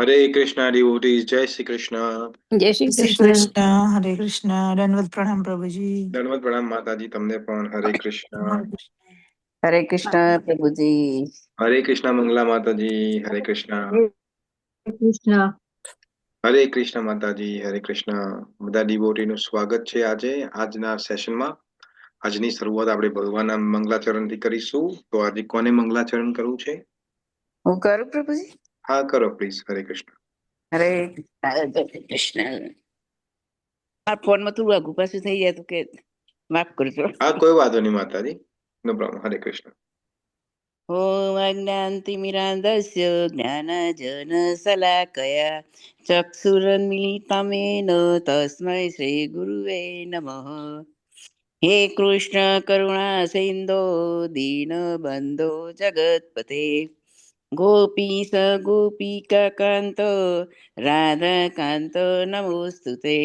હરે Krishna devotees, જય શ્રી કૃષ્ણ. જય શ્રી શ્રી કૃષ્ણ. કૃષ્ણ. હરે કૃષ્ણ. દંડવત પ્રણામ પ્રભુજી. દંડવત પ્રણામ માતાજી, તમને પણ હરે કૃષ્ણ. હરે કૃષ્ણ પ્રભુજી. હરે કૃષ્ણ મંગલા માતાજી, હરે કૃષ્ણ. કૃષ્ણ. હરે કૃષ્ણ માતાજી, હરે કૃષ્ણ. બધા ડિવોટી નું સ્વાગત છે આજે આજના સેશનમાં. આજની શરૂઆત આપણે ભગવાનના મંગલાચરણથી કરીશું. તો આજે કોને મંગલાચરણ કરવું છે? હું કરું પ્રભુજી? હા, કરો પ્લીઝ. હરે કૃષ્ણ. હરે કૃષ્ણ. આ ફોનમાં થોડું આગુ પાછું થઈ જાય તો કે માફ કરજો. હા, કોઈ વાંધો નહીં માતાજી, નો પ્રોબ્લેમ. હરે કૃષ્ણ. ઓમ અજ્ઞાનતિમિરાન્ધસ્ય જ્ઞાનજન શલાકયા ચક્ષુરન્મિલિતમેન તસ્મૈ શ્રી ગુરુવે નમઃ. હે કૃષ્ણ કરુણા સિંધો દીનબંધો જગતપતે ગોપીશ ગોપિકા કાંત રાધા કાંત નમોસ્તુતે.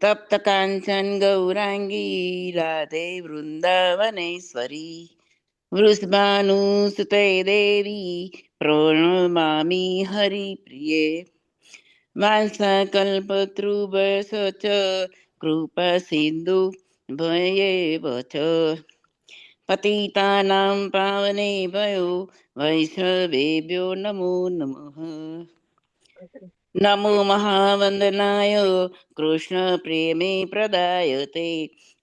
તપ્ત કાંચન ગૌરાંગી રાધે વૃંદાવનેશ્વરી વૃષભાનુસુતે દેવી પ્ರಣમામિ હરિપ્રિયે. વાંસકલ્પતૃભ્યશ્ચ કૃપા સિંધુ ભયેવ ચ પતિતાનાં પાવનેભ્યો વૈષ્ણવેભ્યો નમો નમઃ. નમો મહાવંદનાય કૃષ્ણ પ્રેમે પ્રદાયતે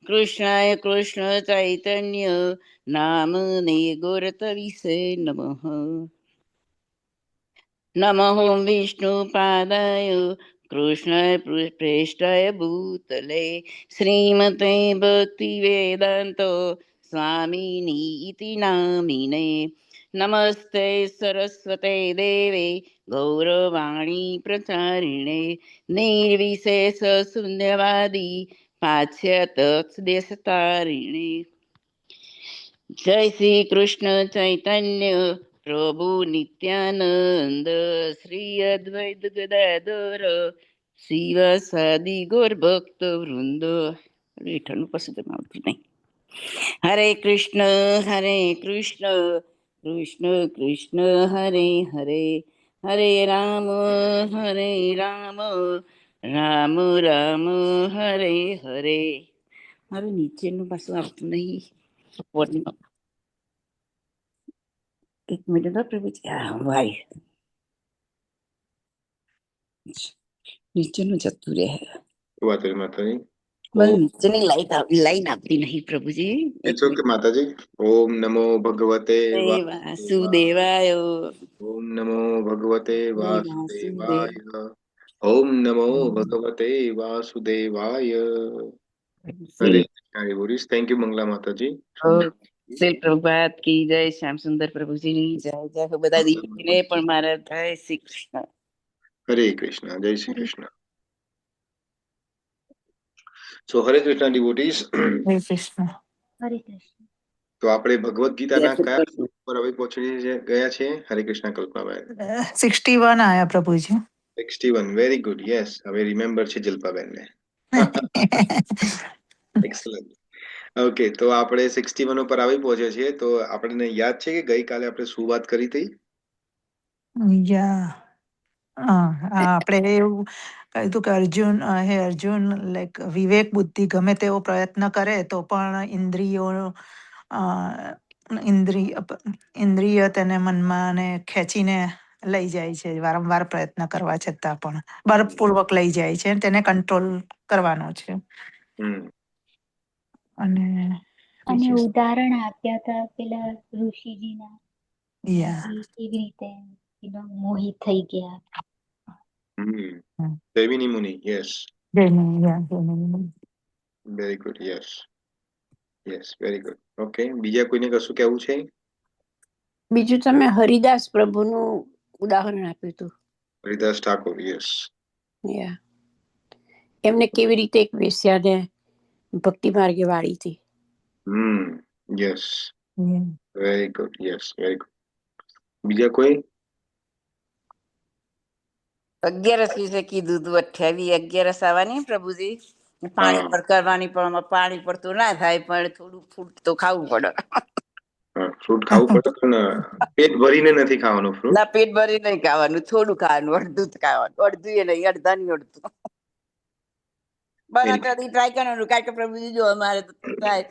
કૃષ્ણાય કૃષ્ણ ચૈતન્ય નામને ગોરતવિષે નમઃ. નમઃ વિષ્ણુપાદાય કૃષ્ણાય પ્રેષ્ઠાય ભૂતલે શ્રીમતે ભક્તિવેદાંત સ્વામિની ઇતિ નામિને. નમસ્તે સરસ્વતે દેવે ગૌરવાણી પ્રચારિણે નિર્વિશેષ શૂન્યવાદી પાશ્ચાત્ય દેશતારિણે. જય શ્રી કૃષ્ણ ચૈતન્ય પ્રભુ નિત્યાનંદ શ્રી અદ્વૈત ગદાધર શિવાસાદિ ગોર ભક્ત વૃંદ. ઠંડુ પસંદ આવતું નહીં. હરે કૃષ્ણ કૃષ્ણ કૃષ્ણ હરે હરે હરે રામ રામ રામ હરે હરે. મારું નીચેનું પાછું આવતું નહીં. એક મિનિટ હો પ્રભુજી. હા ભાઈ, નીચેનું જતું રહે. શું વાત છે માતાજી? મને નીચેની લાઈન આપતી નહીં પ્રભુજી. એક ઇટ્સ ઓકે માતાજી. ઓમ નમો ભગવતે minute. વાસુદેવાય Om Namo ભગવતે Vasudev. વાસુદેવાય. Om Namo ભગવતે વાસુદેવાય. Hare Krishna devotees. Thank you મંગલા માતાજી. શ્રી પ્રભાત કી જય. શ્યામ સુંદર પ્રભુજી ની જય જય. બધા દીકરીને પણ મારા જય શ્રી કૃષ્ણ. હરે કૃષ્ણ. જય શ્રી કૃષ્ણ. સો હરે કૃષ્ણ devotees. હરે કૃષ્ણ. હરે કૃષ્ણ. તો આપણે ભગવદ ગીતાના કયા શ્લોક પર હવે પહોંચી ગયા છે? હરે કૃષ્ણ કલ્પનાબેન. 61 આયા પ્રભુજી. 61. Very good. યસ, હવે રિમેમ્બર છે જલ્પાબેનને. એક્સલન્ટ. ઓકે, તો આપણે 61 ઉપર આવી પહોંચ્યા છીએ. તો આપણને યાદ છે કે ગઈકાલે આપણે શું વાત કરી હતી? આપણે એવું કહ્યું હતું કે અર્જુન લાઈક વિવેક બુદ્ધિ ગમે તેવો પ્રયત્ન કરે તો પણ ઇન્દ્રિય તેને મનમાં ને ખેંચીને લઈ જાય છે. વારંવાર પ્રયત્ન કરવા છતાં પણ બળપૂર્વક લઈ જાય છે. તેને કંટ્રોલ કરવાનો છે. અને ઉદાહરણ આપ્યા હતા પેલા ઋષિજીના, કેવી રીતે મોહિત થઈ ગયા. જૈમિની મુનિ. Yes, very good. Yes yes, very good. Okay, બીજા કોઈને કશું કહેવું છે? બીજું તમે હરિદાસ પ્રભુનું ઉદાહરણ આપ્યું હતું. હરિદાસ ઠાકોર. યસ, એમને કેવી રીતે એક વેશ્યાને ભક્તિ માર્ગે વાળી હતી. Yes, very good. Yes, very good. બીજા કોઈ? 11 વિશે કીધું હતું. 28 11 આવવાની પ્રભુજી. પાણી પર કરવાની, પણ પાણી પર તો ના થાય, પણ થોડું ફૂટ તો ખાવું પડે. ફ્રૂટ ખાવું પડે પણ પેટ ભરીને નથી ખાવાનું ફ્રૂટ. ના, પેટ ભરી નહીં ખાવાનું, થોડું ખાવાનું, અડધું જ ખાવાનું, અડધું એ નહીં, અડધા નહીં અડધું. બને ત્યાંથી ટ્રાય કરવાનું, કારણ કે પ્રભુજી જો અમારે તો થાય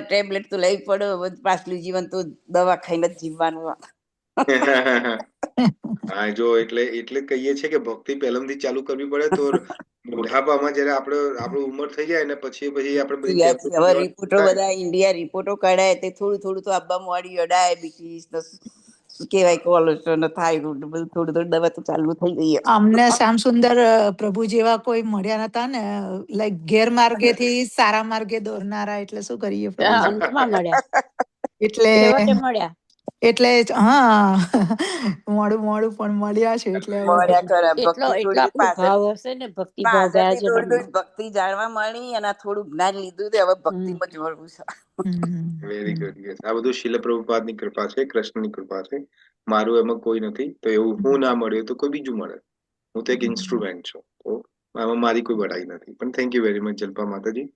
ટેબ્લેટ તો લઈ પડો, પાછલું જીવન તો દવા ખાઈને જ જીવવાનું. હા, જો એટલે કહીએ છીએ કે ભક્તિ પહેલાથી ચાલુ કરવી પડે, તો બુઢાપામાં જયારે આપણું ઉંમર થઈ જાય ને પછી આપણે બધી ટેબ્લેટ હવે લેવાની રિપોર્ટો થાય. બધા ઇન્ડિયા રિપોર્ટો કઢાય તે થોડું તો આપવા માંડી, ડાયાબિટીસ શું કહેવાય, કોલેસ્ટ્રોલ, થાઇરોઇડ, બધું થોડું દવા તો ચાલુ થઈ ગઈ. અમને શ્યામસુંદર પ્રભુ જેવા કોઈ મળ્યા નતા ને, લાઈક ગેરમાર્ગેથી સારા માર્ગે દોરનારા, એટલે શું કરીએ પ્રભુજી? અંતમાં મળ્યા, એટલે છેવટે મળ્યા. હા, મોડું પણ મળ્યા છે. એટલે હવે મળ્યા કરે એટલો ભક્તિ એટલો થોડી આપણો ભાવ હશે ને, ભક્તિ ભાવ ગયા છે થોડી મનમાં. ભક્તિ જાણવા મળી અને આ થોડું જ્ઞાન લીધું તે હવે ભક્તિમાં જોડવું છે. Very good. યસ, આ બધું શીલ પ્રભુપાદની કૃપા છે, કૃષ્ણની કૃપા છે. મારું એમાં કોઈ નથી. તો એવું હું ના મળ્યો તો કોઈ બીજું મળે. હું તો એક ઇન્સ્ટ્રુમેન્ટ છું. તો આમાં મારી કોઈ બડાઈ નથી. પણ thank you very much Jalpa માતાજી.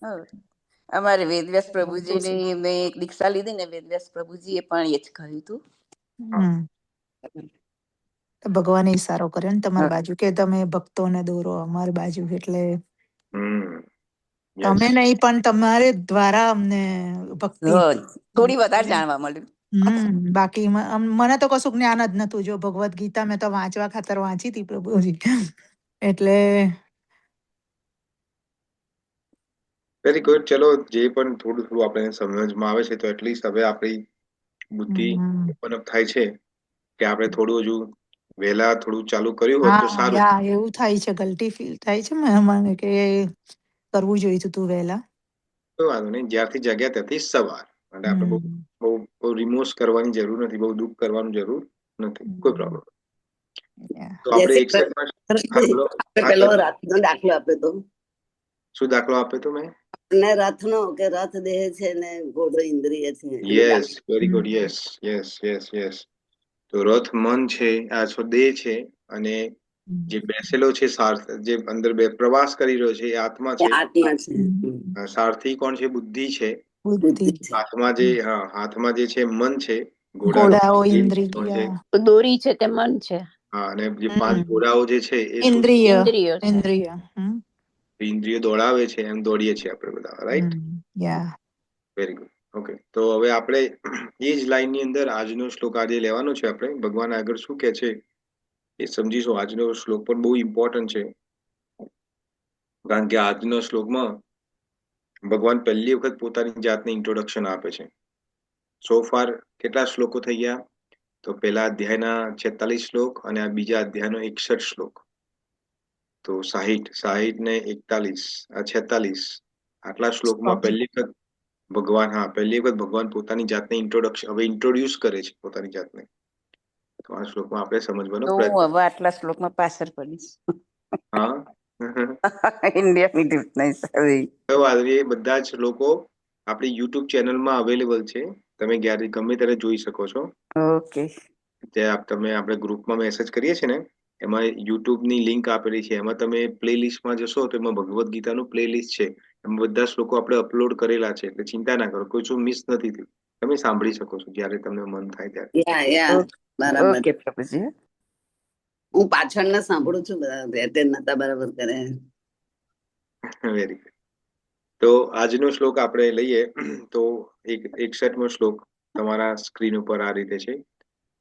અમારે વેદવ્યાસ પ્રભુજીની મેં એક દીક્ષા લીધી ને, વેદવ્યાસ પ્રભુજીએ પણ એ જ કહ્યું હતું. ભગવાને ઈશારો કર્યો ને તમારી બાજુ કે તમે ભક્તોને દોરો અમારી બાજુ, એટલે તમે નહીં પણ તમારે દ્વારા અમને ભક્તિ થોડી વધારે જાણવા મળ્યું. બાકી મને તો કશું જ્ઞાન જ નતું. જો ભગવદ્ ગીતા મેં તો વાંચવા ખાતર વાંચી હતી પ્રભુજી, એટલે વેરી ગુડ. ચલો, જે પણ થોડું આપણે સમજમાં આવે છે, તો એટલીસ્ટ હવે આપણી બુદ્ધિ ઓપન અપ થાય છે કે આપણે થોડું હજુ વહેલા થોડું ચાલુ કર્યું હોત તો સારું. એવું થાય છે, ગલટી ફીલ થાય છે મને કે કરવું જોઈતું તું વહેલા. કોઈ વાંધો નહીં, જ્યારથી જગ્યા ત્યાંથી સવાર. અને આપણે બહુ રિમોર્સ કરવાની જરૂર નથી, બહુ દુઃખ કરવાની જરૂર નથી, કોઈ પ્રોબ્લેમ. તો આપણે એક સેટમાં પેલો રથનો દાખલો આપ્યો તો. શું દાખલો આપ્યો તો મેં? ને રથનો, કે રથ દેહ છે ને ઘોડો ઇન્દ્રિય છે. Yes, very good. Yes yes yes yes. તો રથ મન છે, આ દેહ છે, અને જે બેસેલો છે જે અંદર પ્રવાસ કરી રહ્યો છે એ આત્મા છે. સારથી કોણ છે? બુદ્ધિ છે. હાથમાં જે છે મન છે. ઘોડાઓ ઇન્દ્રિય, દોરી છે તે મન છે. હા, અને જે 5 ઘોડાઓ જે છે એ ઇન્દ્રિય. ઇન્દ્રિયો દોડાવે છે, એમ દોડીએ છીએ આપણે બધા, રાઈટ? Very good. ઓકે, તો હવે આપણે એ જ લાઈન ની અંદર આજનો શ્લોક આજે લેવાનો છે. આપણે ભગવાન આગળ શું કે છે એ સમજીશું. આજનો શ્લોક પણ બહુ ઇમ્પોર્ટન્ટ છે, કારણ કે આજનો શ્લોકમાં ભગવાન પહેલી વખત પોતાની જાતને ઇન્ટ્રોડક્શન આપે છે. સો ફાર કેટલા શ્લોકો થઈ ગયા? તો પહેલા અધ્યાયના 46 શ્લોક અને આ બીજા અધ્યાયનો 61 શ્લોક. તો 60 ને 41, આ 46, આટલા શ્લોકમાં પહેલી વખત ભગવાન પોતાની જાતને ઇન્ટ્રોડ્યુસ કરે છે પોતાની જાતને. તો આ શ્લોકમાં આપણે સમજવાનો પ્રયત્ન. હવે આટલા શ્લોકમાં પાછળ પડીશ. હા, ઇન્ડિયા બધા જ લોકો આપણી યુટ્યુબ ચેનલમાં અવેલેબલ છે. તમે ગમે ત્યારે જોઈ શકો છો. ઓકે. તમે આપણે ગ્રુપમાં મેસેજ કરીએ છીએ ને, એમાં યુટ્યુબની લિંક આપેલી છે. એમાં તમે પ્લે લિસ્ટમાં જશો તો એમાં ભગવદ્ ગીતાનું પ્લે લિસ્ટ છે. એમાં બધા શ્લોકો આપણે અપલોડ કરેલા છે, એટલે ચિંતા ના કરો, કોઈ શું મિસ નથી થયું. તમે સાંભળી શકો છો જ્યારે તમને મન થાય ત્યારે. ઓકે પ્રભુજી. હું પાછળ ના સાંભળું છું, બધા નતા બરાબર કરે. Very good. તો આજનો શ્લોક આપણે લઈએ તો 61મો શ્લોક તમારા સ્ક્રીન ઉપર આ રીતે છે.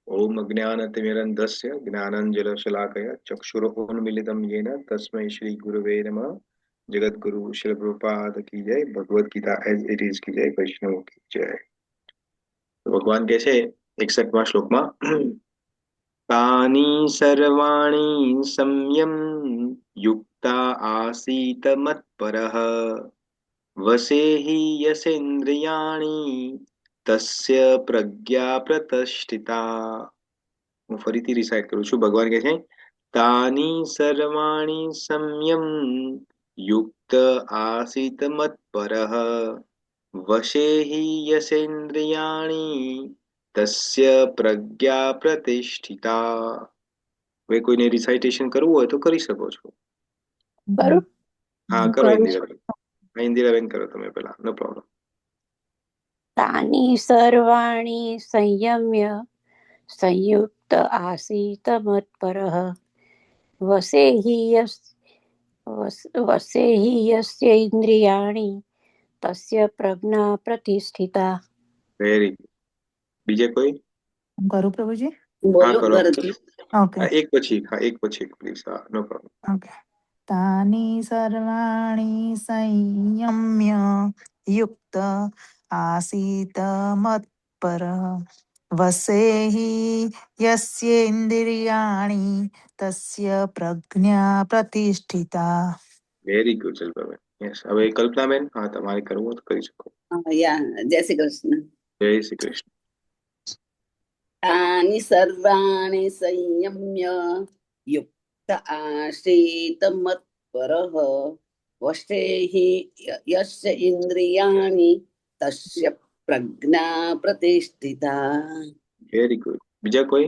ઓમ અજ્ઞાનતિમિરન્ધસ્ય જ્ઞાનાંજનશલાકયા ચક્ષુરોન્મિલિતમ યેન તસ્મૈ શ્રી ગુરવે નમઃ. જગતગુરુ શ્રીલ પ્રભુપાદ કી જય. Bhagavad Gita as it is કી જય. વૈષ્ણવ કી જય. ભગવાન કે છે 61મા શ્લોકમાં, તાની સર્વાણી સંયમ યુક્તા આસીત મત્પરઃ વસેહિ યસેન્દ્રિયાણી તસ્ય પ્રજ્ઞા પ્રતિષ્ઠિતા. હું ફરીથી રિસાઇટ કરું છું. ભગવાન કહે છે, તાની સર્વાણી સંયમ યુક્ત આસીત મત્પરઃ વશેહિ યસેન્દ્રિયાણી તસ્ય પ્રજ્ઞા પ્રતિષ્ઠિતા. હવે કોઈને રિસાઇટેશન કરવું હોય તો કરી શકો છો. હા, કરો ઇન્દિરાબેન. ઇન્દિરાબેન કરો તમે પેલા, નો પ્રોબ્લેમ. તાની સર્વાણી સંયમ્ય સંયુક્ત આસીત મત્પરઃ વસે હિ યસ્ય ઇન્દ્રિયાણિ તસ્ય પ્રજ્ઞા પ્રતિષ્ઠિતા. Very good. બીજે કોઈ? હું કરું પ્રભુજી? બોલો કરો. ભારતી. ઓકે એક પછી પ્લીઝ. No problem. ઓકે. તાની સર્વાણી સંયમ્ય યુક્ત આસીત મત્પરઃ વસેહિ યસ્યેન્દ્રિયાણિ તસ્ય પ્રજ્ઞા પ્રતિષ્ઠિતા. વેરી ગુડ જલપાબેન. યસ. હવે કલ્પનાબેન, હા તમારે કરવું હોય તો કરી શકો. જય શ્રી કૃષ્ણ. જય શ્રી કૃષ્ણ. તાની સર્વાણી સંયમ્ય યુક્ત આસીત મત્પરઃ વશે હિ યસ્ય ઇન્દ્રિયાણિ તસ્ય પ્રજ્ઞા પ્રતિષ્ઠિતા. Very good. બીજા કોઈ?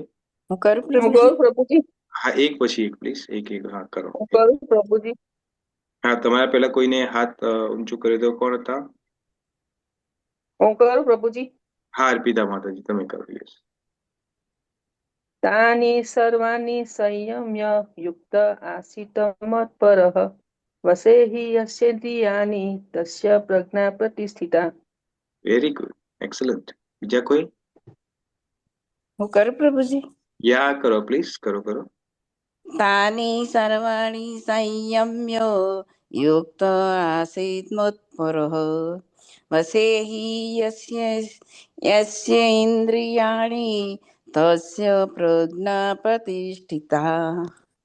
હું કરું હું કરું પ્રભુજી? પ્રભુજી. હા, એક પછી એક પ્લીઝ. એક હા કરો. હું કરું પ્રભુજી. હા, તમારા પહેલા કોઈને હાથ ઊંચું કર્યો તો કોણ હતા? હું કરું પ્રભુજી. હા, અર્પિતા માતાજી, તમે કરો. યસ. તાની સર્વાણી સંયમ્ય યુક્ત આસીત મત્પરઃ વસે હિ યસ્યેન્દ્રિયાણિ તસ્ય પ્રજ્ઞા પ્રતિષ્ઠિતા. Very good. એક્સલન્ટ. બીજા કોઈ? હું કરું પ્રભુજી? યા કરો પ્લીઝ. કરો. તાની સર્વાણી સંયમ્ય યુક્ત આસીત મત્પરઃ વસેહિ યસ્ય ઇન્દ્રિયાણિ તસ્ય પ્રજ્ઞા પ્રતિષ્ઠિતા.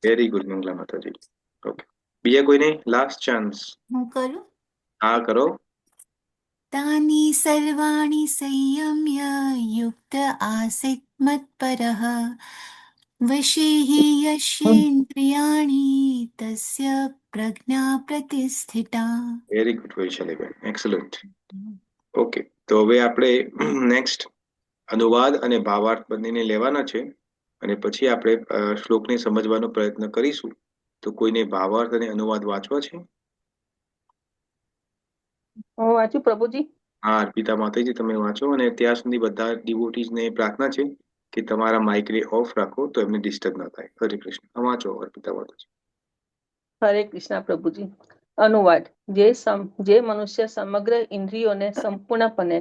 વેરી ગુડ મંગલા માતાજી. ઓકે. બીજા કોઈને લાસ્ટ ચાન્સ? હું કરું? હા કરો. તાની સર્વાણી સંયમ્ય યુક્ત આસીત મત્પરઃ વશે હિ યસ્યેન્દ્રિયાણિ તસ્ય પ્રજ્ઞા પ્રતિષ્ઠિતા. વેરી ગુડ વૈશાલીબેન. એક્સલન્ટ. ઓકે. તો હવે આપણે નેક્સ્ટ અનુવાદ અને ભાવાર્થ બંનેને લેવાના છે અને પછી આપણે શ્લોકને સમજવાનો પ્રયત્ન કરીશું. તો કોઈને ભાવાર્થ અને અનુવાદ વાંચવા છે? હું વાંચું પ્રભુજી. હા, અર્પિતા માતાજી તમે વાંચો અને ત્યાં સુધી બધા ડિવોટીઝને પ્રાર્થના છે કે તમારા માઇકને ઓફ રાખો તો એમને ડિસ્ટર્બ ના થાય. હરે કૃષ્ણ. વાંચો અર્પિતા માતાજી. હરે કૃષ્ણ પ્રભુજી. અનુવાદ. જે મનુષ્ય સમગ્ર ઇન્દ્રિયોને સંપૂર્ણપણે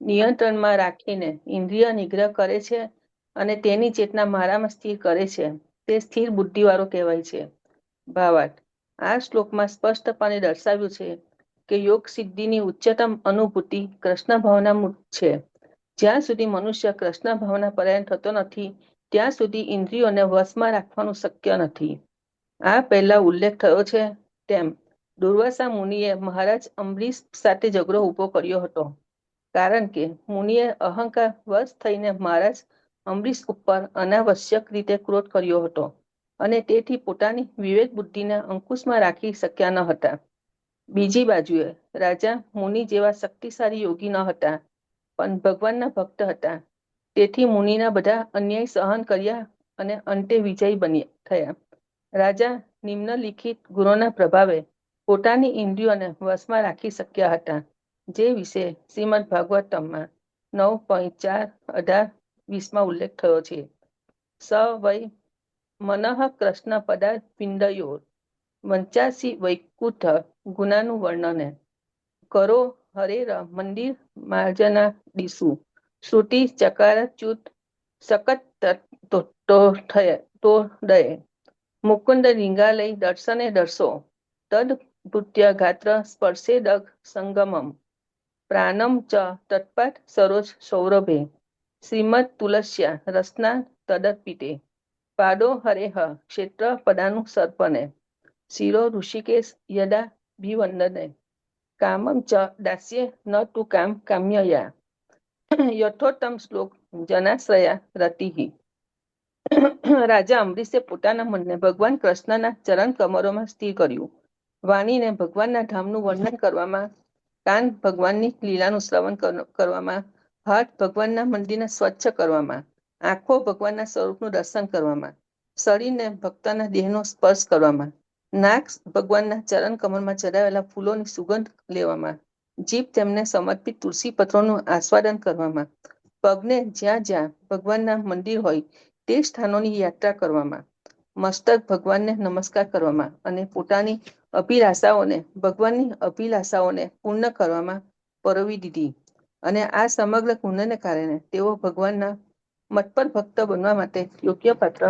નિયંત્રણમાં રાખીને ઇન્દ્રિય નિગ્રહ કરે છે અને તેની ચેતના મારામાં સ્થિર કરે છે તે સ્થિર બુદ્ધિવાળો કહેવાય છે. ભાવાર્થ. આ શ્લોકમાં સ્પષ્ટપણે દર્શાવ્યું છે કે યોગ સિદ્ધિની ઉચ્ચતમ અનુભૂતિ કૃષ્ણ ભાવના છે. જ્યાં સુધી મનુષ્ય કૃષ્ણ ભાવના પરાયણ થતો નથી ત્યાં સુધી ઇન્દ્રિયોને વશમાં રાખવાનું શક્ય નથી. આ પહેલા ઉલ્લેખ થયો છે તેમ દુર્વાસા મુનિએ મહારાજ અંબરીશ સાથે ઝઘડો ઉભો કર્યો હતો, કારણ કે મુનિએ અહંકાર વશ થઈને મહારાજ અંબરીશ ઉપર અનાવશ્યક રીતે ક્રોધ કર્યો હતો અને તેથી પોતાની વિવેક બુદ્ધિને અંકુશમાં રાખી શક્યા ન હતા. બીજી બાજુએ રાજા મુનિ જેવા શક્તિશાળી યોગી ન હતા, પણ ભગવાનના ભક્ત હતા. તેથી મુનિના બધા અન્યાય સહન કર્યા અને અંતે વિજયી થયા. રાજા નિમ્નલિખિત ગુણોના પ્રભાવે પોતાની ઇન્દ્રિયોને વશમાં રાખી શક્યા હતા, જે વિશે શ્રીમદ ભાગવતમમાં 9.4, 18, 20 ઉલ્લેખ થયો છે. સ વૈ મનઃ કૃષ્ણ પદાર્પિંડયોર વંચાસી વૈકુંઠ ગુનાનું વર્ણને કરો હરેર મંદિર માર્જના દિશુ શ્રુતિ ચકારચ્યુત સકત તો દય મુકુંદ લિંગાલય દર્શને દર્શો તદ ભૂત્ય ગાત્ર સ્પર્શે દગ સંગમમ પ્રાણમ ચ તત્પાત સરોજ સૌરભે શ્રીમદ તુલસ્યા રસના તદર્પિતે પાદો હરેહ ક્ષેત્ર પદાનું સર્પને શિરો ઋષિકેશ યદા ભિવંદને કામમ ચ દાસ્યે ન તું કામ કામ્યયા યથોત્તમ શ્લોક જનાશ્રયા રતિહી. રાજા અંબરીશે પોતાના મનને ભગવાન કૃષ્ણના ચરણ કમરોમાં સ્થિર કર્યું. વાણીને ભગવાનના ધામનું વર્ણન કરવામાં, કાન ભગવાનની લીલાનું શ્રવણ કરવામાં, હાથ ભગવાનના મંદિરને સ્વચ્છ કરવામાં, આંખો ભગવાનના સ્વરૂપનું દર્શન કરવામાં, શરીરને ભક્તના દેહનો સ્પર્શ કરવામાં, નાક ભગવાનના ચરણ કમળમાં ચડાવેલા ફૂલોની સુગંધ લેવામાં, જીભ તેમને સમર્પિત તુલસી પત્રોનું આસ્વાદન કરવામાં, પગને જ્યાં જ્યાં ભગવાનના મંદિર હોય તે સ્થાનોની યાત્રા કરવામાં, મસ્તક ભગવાનને નમસ્કાર કરવામાં અને પોતાની અભિલાષાઓને ભગવાનની અભિલાષાઓને પૂર્ણ કરવામાં પરોવી દીધી. અને આ સમગ્ર ગુણને કારણે તેઓ ભગવાનના મતપર ભક્ત બનવા માટે યોગ્ય પાત્ર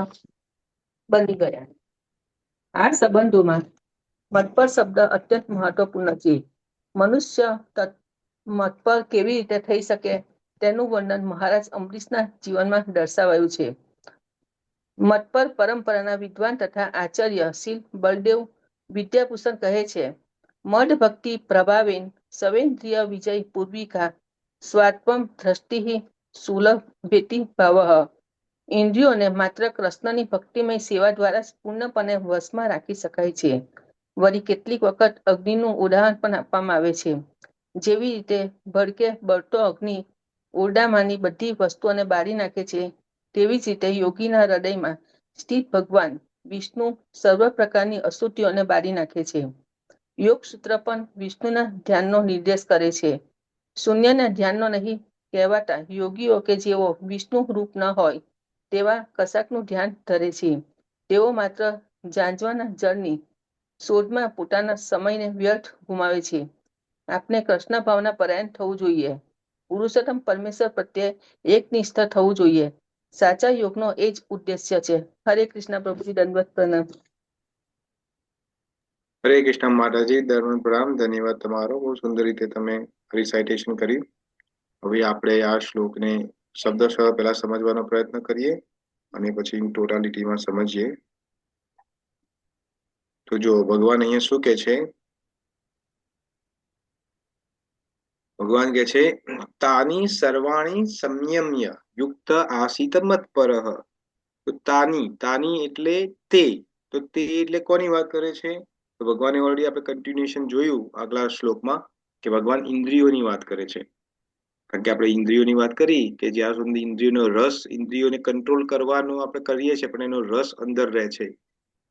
બની ગયા. આ સંબંધોમાં મતપર શબ્દ અત્યંત મહત્વપૂર્ણ છે. મનુષ્ય મતપર કેવી રીતે થઈ શકે તેનું વર્ણન મહારાજ અંબરીશના જીવનમાં દર્શાવાયું છે. મતપર પરંપરાના વિદ્વાન તથા આચાર્ય શ્રી બળદેવ વિદ્યાભૂષણ કહે છે, મદ ભક્તિ પ્રભાવેન સવેન્દ્રિય વિજય પૂર્વિકા સ્વાત્વમ દ્રષ્ટિ સુલભ ભેટી ભાવ. ઇન્દ્રિયોને માત્ર કૃષ્ણની ભક્તિમય સેવા દ્વારા જ પૂર્ણપણે વશમાં રાખી શકાય છે. વળી કેટલીક વખત અગ્નિનું ઉદાહરણ પણ આપવામાં આવે છે. જેવી રીતે ભડકે બળતો અગ્નિ ઓરડામાંની બધી વસ્તુઓને બાળી નાખે છે, તેવી જ રીતે યોગીના હૃદયમાં સ્થિત ભગવાન વિષ્ણુ સર્વ પ્રકારની અશુદ્ધિઓને બાળી નાખે છે. યોગ સૂત્ર પણ વિષ્ણુના ધ્યાનનો નિર્દેશ કરે છે. શૂન્યના ધ્યાનનો નહીં કહેવાતા યોગીઓ કે જેઓ વિષ્ણુ રૂપ ન હોય તેવા કશાકનું ધ્યાન ધરે છે. તેઓ માત્ર જાંજવાના જળની શોધમાં પોતાના સમયને વ્યર્થ ગુમાવે છે. આપણે કૃષ્ણ ભાવના પરાયણ થવું જોઈએ. પુરુષોત્તમ પરમેશ્વર પ્રત્યે એકનિષ્ઠ થવું જોઈએ. સાચા યોગનો એ જ ઉદ્દેશ્ય છે. હરે કૃષ્ણ પ્રભુજી, દંડવત પ્રણામ. હરે કૃષ્ણ માતાજી, ધર્મ પ્રણામ. ધન્યવાદ તમારો. બહુ સુંદર રીતે તમે રિસાઇટેશન કર્યું. હવે આપણે આ શ્લોકને શબ્દશઃ પહેલા સમજવાનો પ્રયત્ન કરીએ અને પછી ટોટાલિટીમાં સમજીએ. તો જો ભગવાન અહીંયા શું કે છે, ભગવાન કે છે તાની સર્વાણી સંયમ્ય યુક્ત આસિત મત્પરઃ. તો તાની એટલે તે. તો તે એટલે કોની વાત કરે છે? તો ભગવાને ઓલરેડી આપણે કન્ટિન્યુએશન જોયું આગલા શ્લોકમાં કે ભગવાન ઇન્દ્રિયોની વાત કરે છે. કારણ કે આપણે ઇન્દ્રિયોની વાત કરી કે જ્યાં સુધી ઇન્દ્રિયોનો રસ, ઇન્દ્રિયોને કંટ્રોલ કરવાનો આપણે કરીએ છીએ પણ એનો રસ અંદર રહે છે.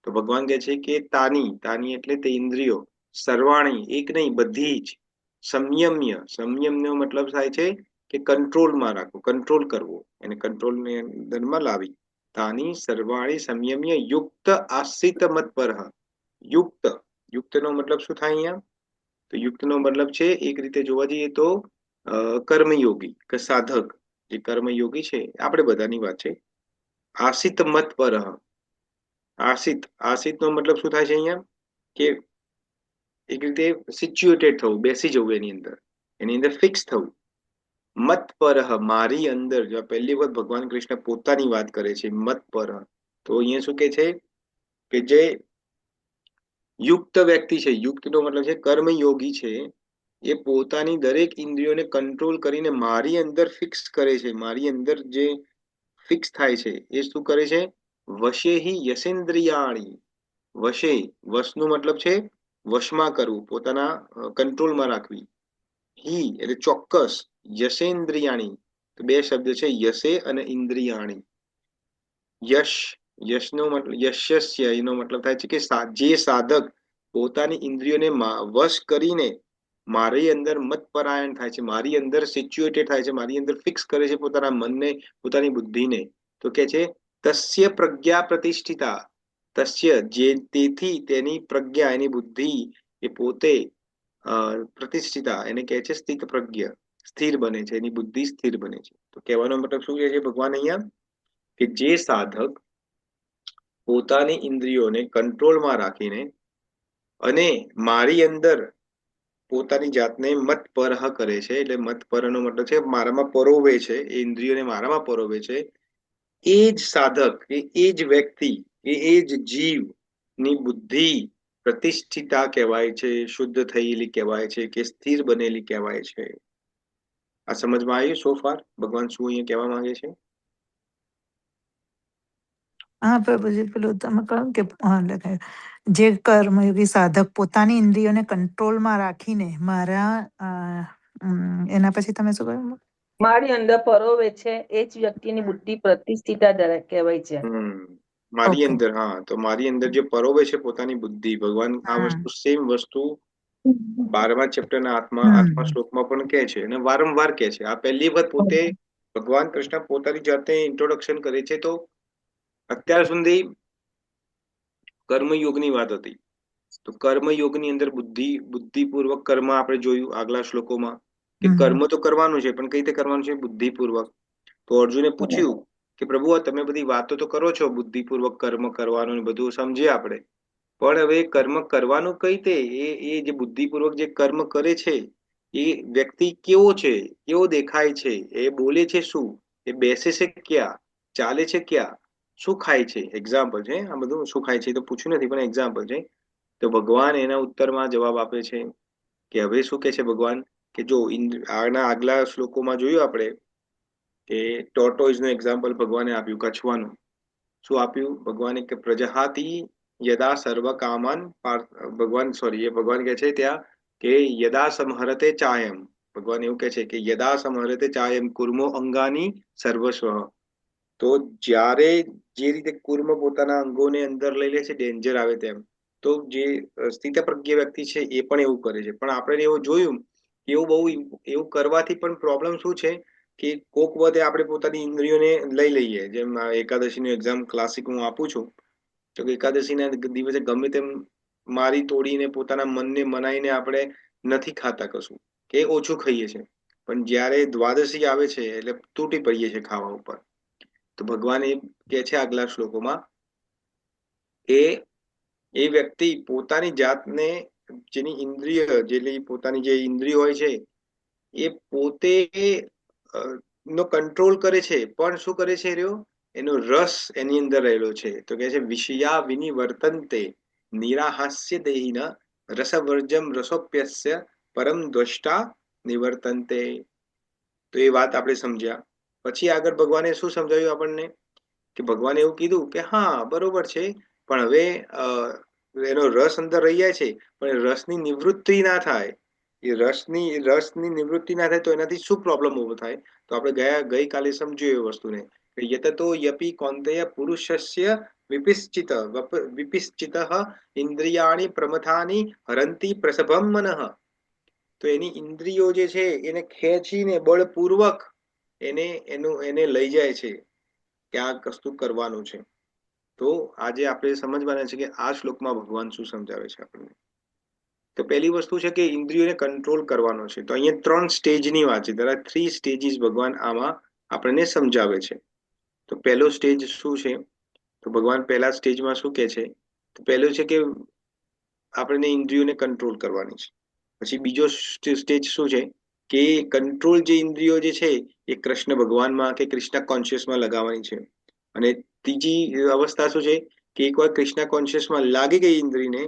તો ભગવાન કહે છે કે તાની એટલે તે ઇન્દ્રિયો સર્વાણી એક નહીં બધી જ સંયમનો મતલબ થાય છે કે કંટ્રોલમાં રાખવું, કંટ્રોલ કરવો, એને કંટ્રોલની અંદરમાં લાવી. તાની સર્વાણી સંયમ્ય યુક્ત આસિત મત્પરઃ. યુક્તનો મતલબ શું થાય અહીંયા? તો યુક્તનો મતલબ છે એક રીતે જોવા જઈએ તો કર્મયોગી કે સાધક. જે કર્મયોગી છે આપણે બધાની વાત છે. આસિત મત્પરઃ. આસિતનો મતલબ શું થાય છે અહીંયા? કે એક રીતે સિચ્યુએટેડ થવું, બેસી જવું એની અંદર ફિક્સ થવું. મત્પરઃ મારી અંદર. જો પહેલી વખત ભગવાન કૃષ્ણ પોતાની વાત કરે છે મત્પરઃ, તો અહીંયા શું કે છે કે જે યુક્ત વ્યક્તિ છે, યુક્તનો મતલબ છે કર્મયોગી છે, એ પોતાની દરેક ઇન્દ્રિયોને કંટ્રોલ કરીને મારી અંદર ફિક્સ કરે છે. મારી અંદર જે ફિક્સ થાય છે એ શું કરે છે? વશે હિ યસેન્દ્રિયાણી. વશનો મતલબ છે વશમાં કરવું, પોતાના કંટ્રોલમાં રાખવી. હિ એટલે ચોક્કસ, યસેન્દ્રિયાણી તો બે શબ્દ છે, યસે અને ઇન્દ્રિયાણી. યશનો મતલબ યશસ્ય, એનો મતલબ થાય છે કે જે સાધક પોતાની ઇન્દ્રિયોને વશ કરીને મારી અંદર મતપરાયણ થાય છે, મારી અંદર સિચ્યુએટેડ થાય છે, મારી અંદર ફિક્સ કરે છે પોતાના મનને, પોતાની બુદ્ધિને, તો કે છે તસ્ય પ્રજ્ઞા પ્રતિષ્ઠિતા. તસ્ય જે તેથી તેની પ્રજ્ઞા, એની બુદ્ધિ એ પોતે પ્રતિષ્ઠિતા, એને કહે છે સ્થિત પ્રજ્ઞ, સ્થિર બને છે, એની બુદ્ધિ સ્થિર બને છે. તો કહેવાનો મતલબ શું કહે છે ભગવાન અહીંયા? કે જે સાધક પોતાની ઇન્દ્રિયોને કંટ્રોલમાં રાખીને અને મારી અંદર પોતાની જાતને મતપરહ કરે છે, એટલે મતપરનો મતલબ છે મારામાં પરોવે છે, એ ઇન્દ્રિયોને મારામાં પરોવે છે, એ જ સાધક, એ જ વ્યક્તિ, એ જ જીવ ની બુદ્ધિ પ્રતિષ્ઠિતા કહેવાય છે, શુદ્ધ થયેલી કહેવાય છે, કે સ્થિર બનેલી કહેવાય છે. આ સમજમાં આવ્યું સો ફાર ભગવાન શું અહીંયા કહેવા માંગે છે? હા પ્રભુજી, પેલું તમે કહ્યું કે જે કર્મયોગી સાધક પોતાની ઇન્દ્રિયોને કંટ્રોલમાં રાખીને એના પછી તમે શું કહ્યું? મારી અંદર પરોવે છે એ જ વ્યક્તિની બુદ્ધિ પ્રતિષ્ઠિતા કહેવાય છે. મારી અંદર, હા, તો મારી અંદર જે પરોવે છે પોતાની બુદ્ધિ, ભગવાન આ વસ્તુ સેમ વસ્તુ 12મા ચેપ્ટરના હમ 8મા શ્લોકમાં પણ કહે છે અને વારંવાર કહે છે. આ પહેલી વખત પોતે ભગવાન કૃષ્ણ પોતાની જાતે ઇન્ટ્રોડક્શન કરે છે. તો અત્યાર સુધી કર્મયોગની વાત હતી. તો કર્મયોગની અંદર બુદ્ધિપૂર્વક કર્મ આપણે જોયું આગલા શ્લોકોમાં કે હમ કર્મ તો કરવાનું છે, પણ કઈ રીતે કરવાનું છે? બુદ્ધિપૂર્વક. તો અર્જુને પૂછ્યું કે પ્રભુ આ તમે બધી વાતો તો કરો છો બુદ્ધિપૂર્વક કર્મ કરવાનું ને બધું સમજીએ આપણે, પણ હવે કર્મ કરવાનું કઈ રીતે? એ જે બુદ્ધિપૂર્વક જે કર્મ કરે છે એ વ્યક્તિ કેવો છે, કેવો દેખાય છે, એ બોલે છે શું, એ બેસે છે ક્યાં, ચાલે છે ક્યાં, શું ખાય છે? એક્ઝામ્પલ છે આ બધું. શું ખાય છે તો પૂછ્યું નથી, પણ એક્ઝામ્પલ છે. તો ભગવાન એના ઉત્તરમાં જવાબ આપે છે કે હવે શું કે છે ભગવાન કે જો આના આગલા શ્લોકોમાં જોયું આપણે કે ટોર્ટોઇઝ નું એક્ઝામ્પલ ભગવાને આપ્યું, કછવાનું. શું આપ્યું ભગવાને? કે પ્રજહાતિ યદા સર્વ કામાન ભગવાન કહે છે ત્યાં કે યદા સંહરતે ચાયમ. ભગવાન એવું કહે છે કે યદા સંહરતે ચાયમ કુર્મો અંગાની સર્વસ્વ. તો જ્યારે જે રીતે કુર્મ પોતાના અંગોને અંદર લઈ લે છે ડેન્જર આવે તેમ, તો જે સ્થિતપ્રજ્ઞ વ્યક્તિ છે એ પણ એવું કરે છે. પણ આપણે એવું જોયું કે એવું કરવાથી પણ પ્રોબ્લેમ શું છે કે કોક વખતે આપણે પોતાની ઇન્દ્રિયોને લઈ લઈએ. જેમ એકાદશીનું એક્ઝામ ક્લાસિક હું આપું છું, તો એકાદશીના દિવસે ગમે તેમ મારી તોડીને પોતાના મનને મનાઈને આપણે નથી ખાતા કશું, કે ઓછું ખાઈએ છીએ. પણ જ્યારે દ્વાદશી આવે છે એટલે તૂટી પડીએ છીએ ખાવા ઉપર. તો ભગવાન એ કે છે આગલા શ્લોકોમાં કે એ વ્યક્તિ પોતાની જાતને, જેની ઇન્દ્રિય જેટલી પોતાની જે ઇન્દ્રિય હોય છે એ પોતે નો કંટ્રોલ કરે છે, પણ શું કરે છે રહ્યો? એનો રસ એની અંદર રહેલો છે. તો કે છે વિષયા વિનિવર્તન્તે નિરાહાસ્ય દેહિન રસવર્જમ રસોપ્યસ્ય પરમ દ્રષ્ટા નિવર્તન્તે. તો એ વાત આપણે સમજ્યા. પછી આગળ ભગવાને શું સમજાવ્યું આપણને? કે ભગવાને એવું કીધું કે હા બરોબર છે, પણ હવે એનો રસ અંદર રહી જાય છે, પણ રસની નિવૃત્તિ ના થાય. એ રસની નિવૃત્તિ ના થાય તો એનાથી શું પ્રોબ્લેમ ઉભો થાય? તો આપણે ગઈકાલે સમજ્યું એ વસ્તુને કે યતતો યપી કૌંતેય પુરુષસ્ય વિપિશ્ચિત ઇન્દ્રિયાણી પ્રમથાની હરંતી પ્રસભમ મનઃ. તો એની ઇન્દ્રિયો જે છે એને ખેંચીને બળપૂર્વક એને લઈ જાય છે કે આ કશું કરવાનું છે. તો આજે આપણે સમજવાના છે કે આ શ્લોકમાં ભગવાન શું સમજાવે છે આપણને. તો પહેલી વસ્તુ છે કે ઇન્દ્રિયોને કંટ્રોલ કરવાનો છે. તો અહીંયા 3 સ્ટેજની વાત છે. there are 3 સ્ટેજીસ ભગવાન આમાં આપણને સમજાવે છે. તો પહેલો સ્ટેજ શું છે? તો ભગવાન પહેલા સ્ટેજમાં શું કહે છે? તો પહેલું છે કે આપણને ઇન્દ્રિયોને કંટ્રોલ કરવાની છે. પછી બીજો સ્ટેજ શું છે કે કંટ્રોલ જે ઇન્દ્રિયો જે છે એ કૃષ્ણ ભગવાનમાં કે કૃષ્ણ કોન્શિયસમાં લગાવવાની છે. અને ત્રીજી અવસ્થા શું છે કે એકવાર કૃષ્ણ કોન્શિયસમાં લાગી ગઈ ઇન્દ્રિયને,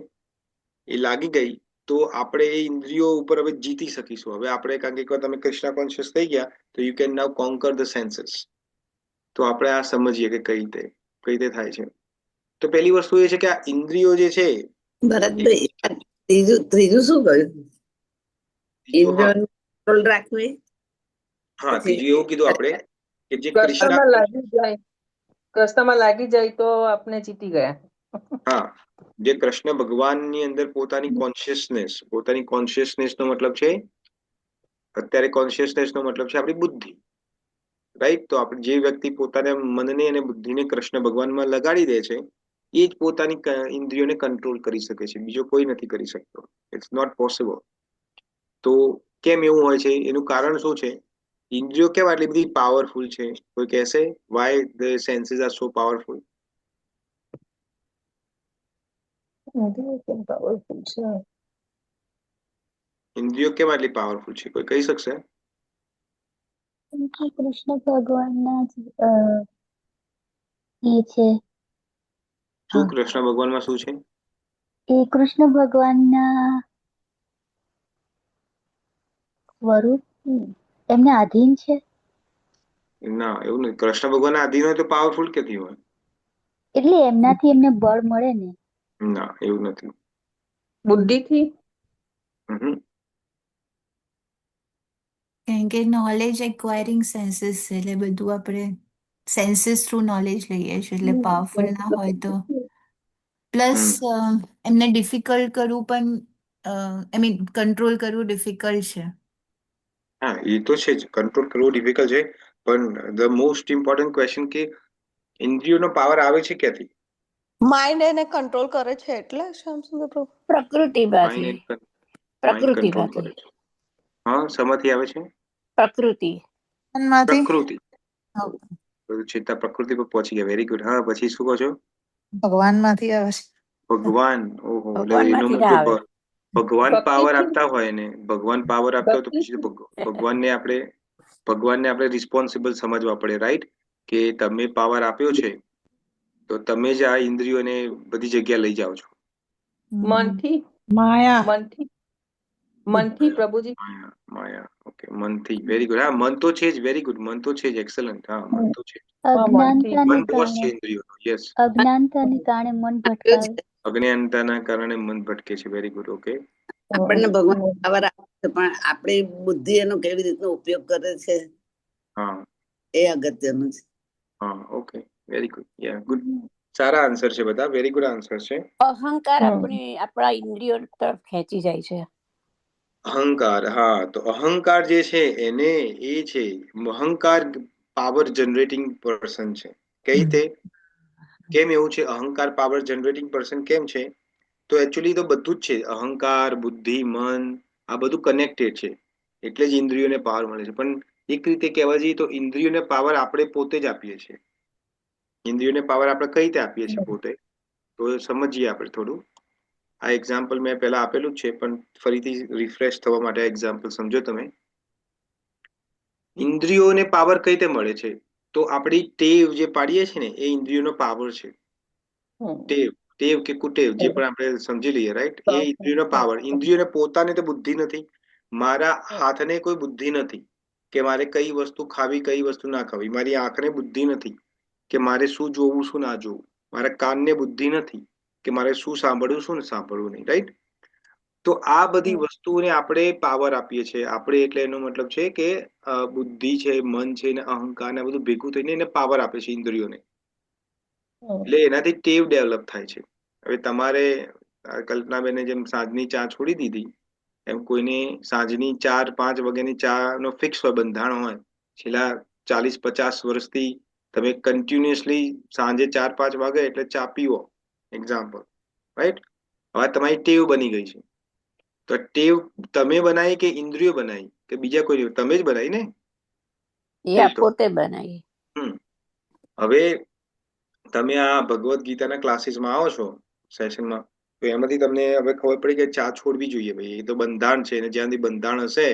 એ લાગી ગઈ તો આપણે એ ઇન્દ્રિયો ઉપર હવે જીતી શકીશું. હવે આપણે, કારણ કે એકવાર તમે કૃષ્ણ કોન્શિયસ થઈ ગયા તો you can now conquer the senses. તો આપણે આ સમજીએ કે કઈ રીતે થાય છે. તો પહેલી વસ્તુ એ છે કે આ ઇન્દ્રિયો જે છે, ભરતભાઈ ત્રીજું શું કહ્યું? ત્રીજું હા કંટ્રોલ રાખવી. હા પછી ત્રીજું એવું કીધું આપણે કે જે કૃષ્ણ રસ્તામાં લાગી જાય તો આપણે જીતી ગયા. હા જે કૃષ્ણ ભગવાનની અંદર પોતાની કોન્શિયસનેસ નો મતલબ છે, અત્યારે કોન્શિયસનેસ નો મતલબ છે આપણી બુદ્ધિ, રાઈટ? તો આપણે જે વ્યક્તિ પોતાના મનને અને બુદ્ધિને કૃષ્ણ ભગવાનમાં લગાડી દે છે એ જ પોતાની ઇન્દ્રિયોને કંટ્રોલ કરી શકે છે, બીજો કોઈ નથી કરી શકતો. It's not possible. તો કેમ એવું હોય છે? એનું કારણ શું છે? ઇન્દ્રિયો કેમ આટલી બધી પાવરફુલ છે? કોઈ કહેશે Y the senses are so powerful? ઇન્દ્રિયો કેમ આટલી પાવરફુલ છે? કોઈ કહી શકશે? કૃષ્ણ ભગવાનના એ છે. શું કૃષ્ણ ભગવાનમાં શું છે? એ કૃષ્ણ ભગવાનના સ્વરૂપ એમને આધીન છે. ના એવું નથી. કૃષ્ણ ભગવાન આધીન હોય તો પાવરફુલ ક્યાંથી હોય? એટલે એમનાથી એમને બળ મળે ને. ના એવું નથી. બુદ્ધિથી કેમ કે નોલેજ એક્વાયરિંગ સેન્સીસ છે, એટલે બધું આપણે સેન્સીસ થ્રુ નોલેજ લઈએ છીએ, એટલે પાવરફુલ ના હોય તો. પ્લસ એમને ડિફિકલ્ટ કરવું પણ આઈ મીન કંટ્રોલ કરવું ડિફિકલ્ટ છે. હા, એ તો છે જ, કંટ્રોલ કરવો ડિફિકલ્ટ છે, પણ ધ મોસ્ટ ઇમ્પોર્ટન્ટ ક્વેશ્ચન કે ઇન્દ્રિયોનો પાવર આવે છે ક્યાંથી? માઇન્ડ એને કંટ્રોલ કરે છે એટલે શ્યામસુંદર પ્રભુ માઇન્ડ પ્રકૃતિમાંથી માઇન્ડ કંટ્રોલ કરે પ્રકૃતિમાંથી છે. હા, શેમાંથી આવે છે? પ્રકૃતિ. માંથી પ્રકૃતિ. બધું ચિંતા પ્રકૃતિ પર પહોંચી ગયા, વેરી ગુડ. હા, પછી શું કહો છો? ભગવાન માંથી આવે છે. ભગવાન. ઓહો, એટલે એનો ભગવાનમાંથી ના આવે. મતલબ ભગવાન પાવર ભક્તિથી આપતા હોય ને, ભગવાન પાવર આપતા હોય તો પછી ભક્તિથી ભગવાનને આપણે રિસ્પોન્સિબલ સમજવા પડે, રાઈટ? કે તમે પાવર આપ્યો છે તો તમે જ આ ઇન્દ્રિયોને બધી જગ્યા લઈ જાઓ છો. મનથી માયા મનથી મનથી પ્રભુજી. માયા, માયા. ઓકે, મનથી. Very good. હા, મન તો છે જ. Very good. મન તો છે જ. એક્સલન્ટ. હા, મન તો છે. મનથી અજ્ઞાનતાને મન બોસ છે કારણે ઇન્દ્રિયોનો. યસ. અજ્ઞાનતાને કારણે મન ભટકાવે. અજ્ઞાનતાના કારણે મન ભટકે છે. Very good. ઓકે. આપણને ભગવાન પાવર આપે છે, પણ આપણી બુદ્ધિ એનો કેવી રીતનો ઉપયોગ કરે છે હા, એ અગત્યનું છે. હા. Okay, very good. Yeah, good. સારા આન્સર છે બધા. વેરી ગુડ આન્સર છે. અહંકાર આપણા ઇન્દ્રિયો તરફ ખેંચી જાય છે. અહંકાર. હા, તો અહંકાર જે છે એને એ છે, અહંકાર પાવર જનરેટિંગ પર્સન છે. કઈ રીતે? કેમ એવું છે? અહંકાર પાવર જનરેટિંગ પર્સન કેમ છે? તો એકચ્યુઅલી તો બધું જ છે. અહંકાર, બુદ્ધિ, મન, આ બધું કનેક્ટેડ છે. એટલે જ ઇન્દ્રિયોને પાવર મળે છે. પણ એક રીતે કહેવા જઈએ તો ઇન્દ્રિયોને પાવર આપણે પોતે જ આપીએ છીએ. ઇન્દ્રિયોને પાવર આપણે કઈ રીતે આપીએ છીએ પોતે? તો સમજીએ આપણે થોડું. આ એક્ઝામ્પલ મેં પહેલા આપેલું જ છે, પણ ફરીથી રિફ્રેશ થવા માટે એક્ઝામ્પલ સમજો તમે. ઇન્દ્રિયોને પાવર કઈ રીતે મળે છે? તો આપણી ટેવ જે પાડીએ છીએ ને, એ ઇન્દ્રિયોનો પાવર છે. ટેવ, ટેવ કે કુટેવ, જે પણ આપણે સમજી લઈએ, રાઈટ? એ ઇન્દ્રિયોનો પાવર. ઇન્દ્રિયોને પોતાને તો બુદ્ધિ નથી. મારા હાથને કોઈ બુદ્ધિ નથી કે મારે કઈ વસ્તુ ખાવી, કઈ વસ્તુ ના ખાવી. મારી આંખને બુદ્ધિ નથી કે મારે શું જોવું, શું ના જોવું. મારા કાનને બુદ્ધિ નથી કે મારે શું સાંભળવું, શું સાંભળવું નહીં, રાઈટ? તો આ બધી વસ્તુઓને આપણે પાવર આપીએ છીએ. આપણે એટલે એનો મતલબ છે કે બુદ્ધિ છે, મન છે ને અહંકાર ને બધું ભેગું થઈને એને પાવર આપે છે ઇન્દ્રિયોને. એટલે એનાથી ટેવ ડેવલપ થાય છે. હવે તમારે કલ્પનાબેને જેમ સાંજની ચા છોડી દીધી, એમ કોઈને સાંજની 4-5 વાગ્યાની ચા નો ફિક્સ હોય, બંધાણ હોય. છેલ્લા 40-50 વર્ષથી તમે કન્ટિન્યુઅસલી સાંજે 4-5 વાગે એટલે ચા પીવો, એક્ઝામ્પલ, રાઈટ? હવે તમારી ટેવ બની ગઈ છે. તો ટેવ તમે બનાવી કે ઇન્દ્રિયો બનાવી કે બીજા કોઈ? તમે જ બનાવી ને. એ પોતે બનાવી. હવે તમે આ ભગવદ્ ગીતાના ક્લાસીસમાં આવો છો, સેશનમાં, તો એમાંથી તમને હવે ખબર પડી કે ચા છોડવી જોઈએ. ભાઈ, એ તો બંધાણ છે, અને જ્યાંથી બંધાણ હશે,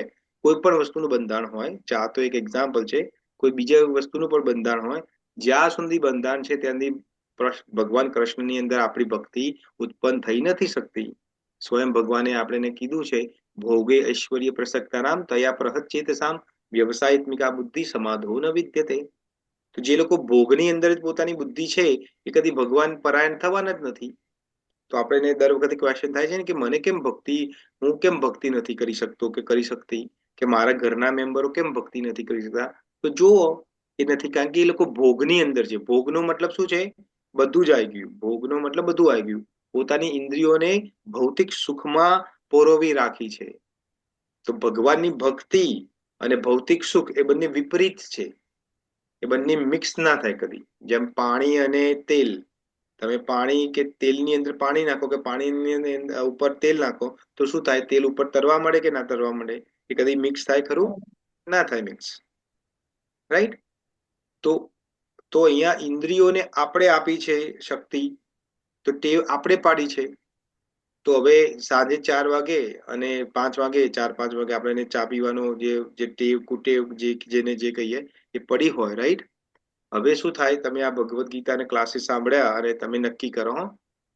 કોઈ પણ વસ્તુનું બંધાણ હોય, ચા તો એક એક્ઝામ્પલ છે, કોઈ બીજા વસ્તુનું પણ બંધાણ હોય, જ્યાં સુધી બંધાણ છે ત્યાંથી ભગવાન કૃષ્ણની અંદર આપણી ભક્તિ ઉત્પન્ન થઈ નથી શકતી. સ્વયં ભગવાને આપણે કીધું છે, ભોગે ઐશ્વર્ય પ્રસક્તાનામ તયા પ્રહત ચેતસામ વ્યવસાયિત્મિકા બુદ્ધિ સમાધો ન વિદ્યતે. તો જે લોકો ભોગની અંદર જ પોતાની બુદ્ધિ છે, એ કદી ભગવાન પરાયણ થવાના જ નથી. તો આપણે દર વખતે ક્વેશ્ચન થાય છે ને કે મને કેમ ભક્તિ, હું કેમ ભક્તિ નથી કરી શકતો કે કરી શકતી, કે મારા ઘરના મેમ્બરો કેમ ભક્તિ નથી કરી શકતા? તો જુઓ, એ નથી, કારણ કે એ લોકો ભોગની અંદર છે. ભોગનો મતલબ શું છે? બધું જ આવી ગયું. ભોગનો મતલબ બધું આવી ગયું. પોતાની ઇન્દ્રિયોને ભૌતિક સુખમાં પોરોવી રાખી છે. તો ભગવાનની ભક્તિ અને ભૌતિક સુખ એ બંને વિપરીત છે. એ બંને મિક્સ ના થાય કદી. જેમ પાણી અને તેલ, તમે પાણી કે તેલની અંદર પાણી નાખો કે પાણીની ઉપર તેલ નાખો, તો શું થાય? તેલ ઉપર તરવા મળે કે ના તરવા મળે? એ કદી મિક્સ થાય ખરું? ના થાય મિક્સ, રાઈટ? તો અહીંયા ઇન્દ્રિયોને આપણે આપી છે શક્તિ, તો ટેવ આપણે પાડી છે. તો હવે સાંજે 4 વાગે અને 5 વાગે, 4-5 વાગે આપણે ચા પીવાનો જે ટેવ કુટેવ જેને જે કહીએ એ પડી હોય, રાઈટ? હવે શું થાય? તમે આ ભગવદ્ ગીતાને ક્લાસીસ સાંભળ્યા અને તમે નક્કી કરો,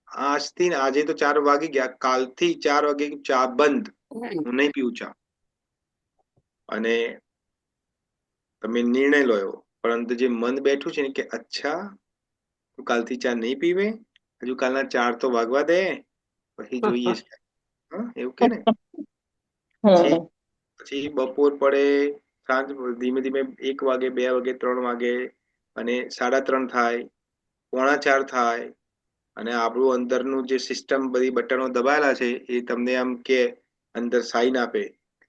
આજથી, આજે તો 4 વાગી ગયા, કાલથી 4 વાગે ચા બંધ, હું નહીં પીવું ચા. અને તમે નિર્ણય લો. પરંતુ જે મન બેઠું છે ને કે અચ્છા, તું કાલથી ચા નહીં પીવે, હજુ કાલના 4 તો વાગવા દે, પછી જોઈએ છે. એવું કે ને. પછી બપોર પડે, સાંજ ધીમે ધીમે 1 વાગે, 2 વાગે, 3 વાગે, અને 3:30 થાય, 3:45 થાય, અને આપણું અંદરનું જે સિસ્ટમ બધી બટનો દબાયેલા છે એ તમને આમ કે અંદર સાઈન આપે,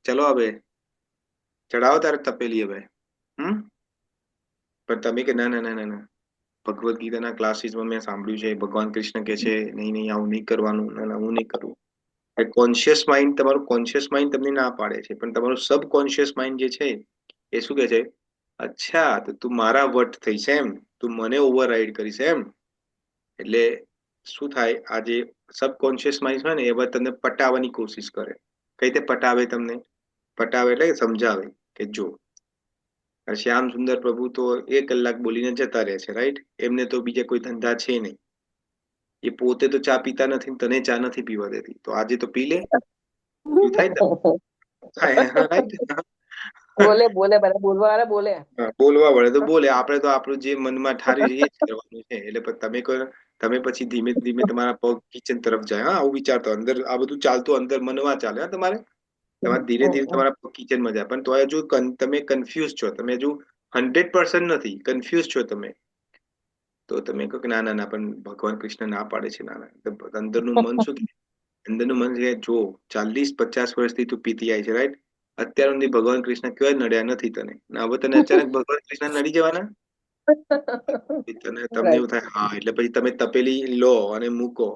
ચલો હવે ચડાવો તારે તપેલી હવે. પણ તમે કે ના ના ના ના ના, ભગવદ્ ગીતાના ક્લાસીસમાં મેં સાંભળ્યું છે ભગવાન કૃષ્ણ કે છે નહીં નહીં આવું નહીં કરવાનું, ના ના હું નહીં કરું. કોન્શિયસ માઇન્ડ, તમારું કોન્શિયસ માઇન્ડ તમને ના પાડે છે, પણ તમારું સબકોન્શિયસ માઇન્ડ જે છે એ શું કે છે, અચ્છા તો તું મારા વટ થઈશ એમ, તું મને ઓવરરાઈડ કરીશ એમ. એટલે શું થાય, આ જે સબકોન્શિયસ માઇન્ડ હોય ને એ તમને પટાવવાની કોશિશ કરે. કઈ રીતે પટાવે તમને? પટાવે એટલે સમજાવે કે જો શ્યામ સુંદર પ્રભુ તો 1 કલાક બોલીને જતા રહે છે, રાઈટ? એમને તો બીજા કોઈ ધંધા છે નહીં, એ પોતે તો ચા પીતા નથી, તને ચા નથી પીવા દેતી, તો આજે તો પી લે. એવું થાય ને? right? બોલે બોલે બધા બોલવા વાળા બોલે. બોલવા વળે તો બોલે, આપણે તો આપણું જે મનમાં ઠારી છે એ જ કરવાનું છે. એટલે તમે પછી ધીમે ધીમે તમારા પગ કિચન તરફ જાય. હા, આવું વિચારતો અંદર આ બધું ચાલતું અંદર મનમાં ચાલે. હા, તમારે ધીરે ધીરે તમારા પગ કિચનમાં જાય, પણ તો હજુ તમે કન્ફ્યુઝ છો, તમે હજુ 100% નથી, કન્ફ્યુઝ છો તમે. તો તમે કહો કે ના ના ના, પણ ભગવાન કૃષ્ણ ના પાડે છે. ના ના, અંદરનું મન શું કે, અંદરનું મન છે જો 40-50 વર્ષથી તું પીતી આવી છે, રાઈટ? અત્યાર સુધી ભગવાન કૃષ્ણ ક્યાંય નડ્યા નથી તને, હવે તને અચાનક ભગવાન કૃષ્ણ નડી જવાના. તમને એવું થાય, હા, એટલે પછી તમે તપેલી લો અને મૂકો,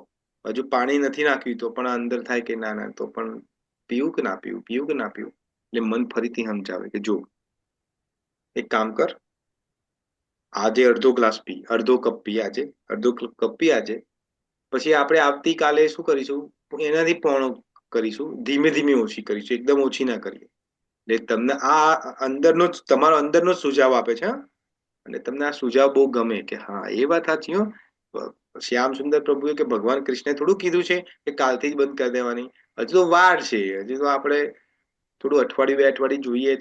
હજુ પાણી નથી નાખ્યું તો પણ અંદર થાય કે ના ના, તો પણ પીવું કે ના પીવું, પીવું કે ના પીવું. એટલે મન ફરીથી સમજાવે કે જો એક કામ કર, આજે અડધો ગ્લાસ પી, અડધો કપ પી આજે, અડધો કપ પી આજે, પછી આપણે આવતીકાલે શું કરીશું, એનાથી પોણો કરીશું, ધીમે ધીમે ઓછી કરીશું, એકદમ ઓછી ના કરીએ. એટલે તમને આ અંદરનો તમારો અંદરનો સુઝાવ આપે છે. અને તમને આ સુઝાવ બહુ ગમે કે હા એ વાત સાચી હો, શ્યામ સુંદર પ્રભુએ કે ભગવાન કૃષ્ણે થોડું કીધું છે કે કાલથી જ બંધ કરી દેવાની, હજુ તો વાર છે, હજુ તો આપણે થોડું અઠવાડિયું 2 અઠવાડિયું જોઈએ,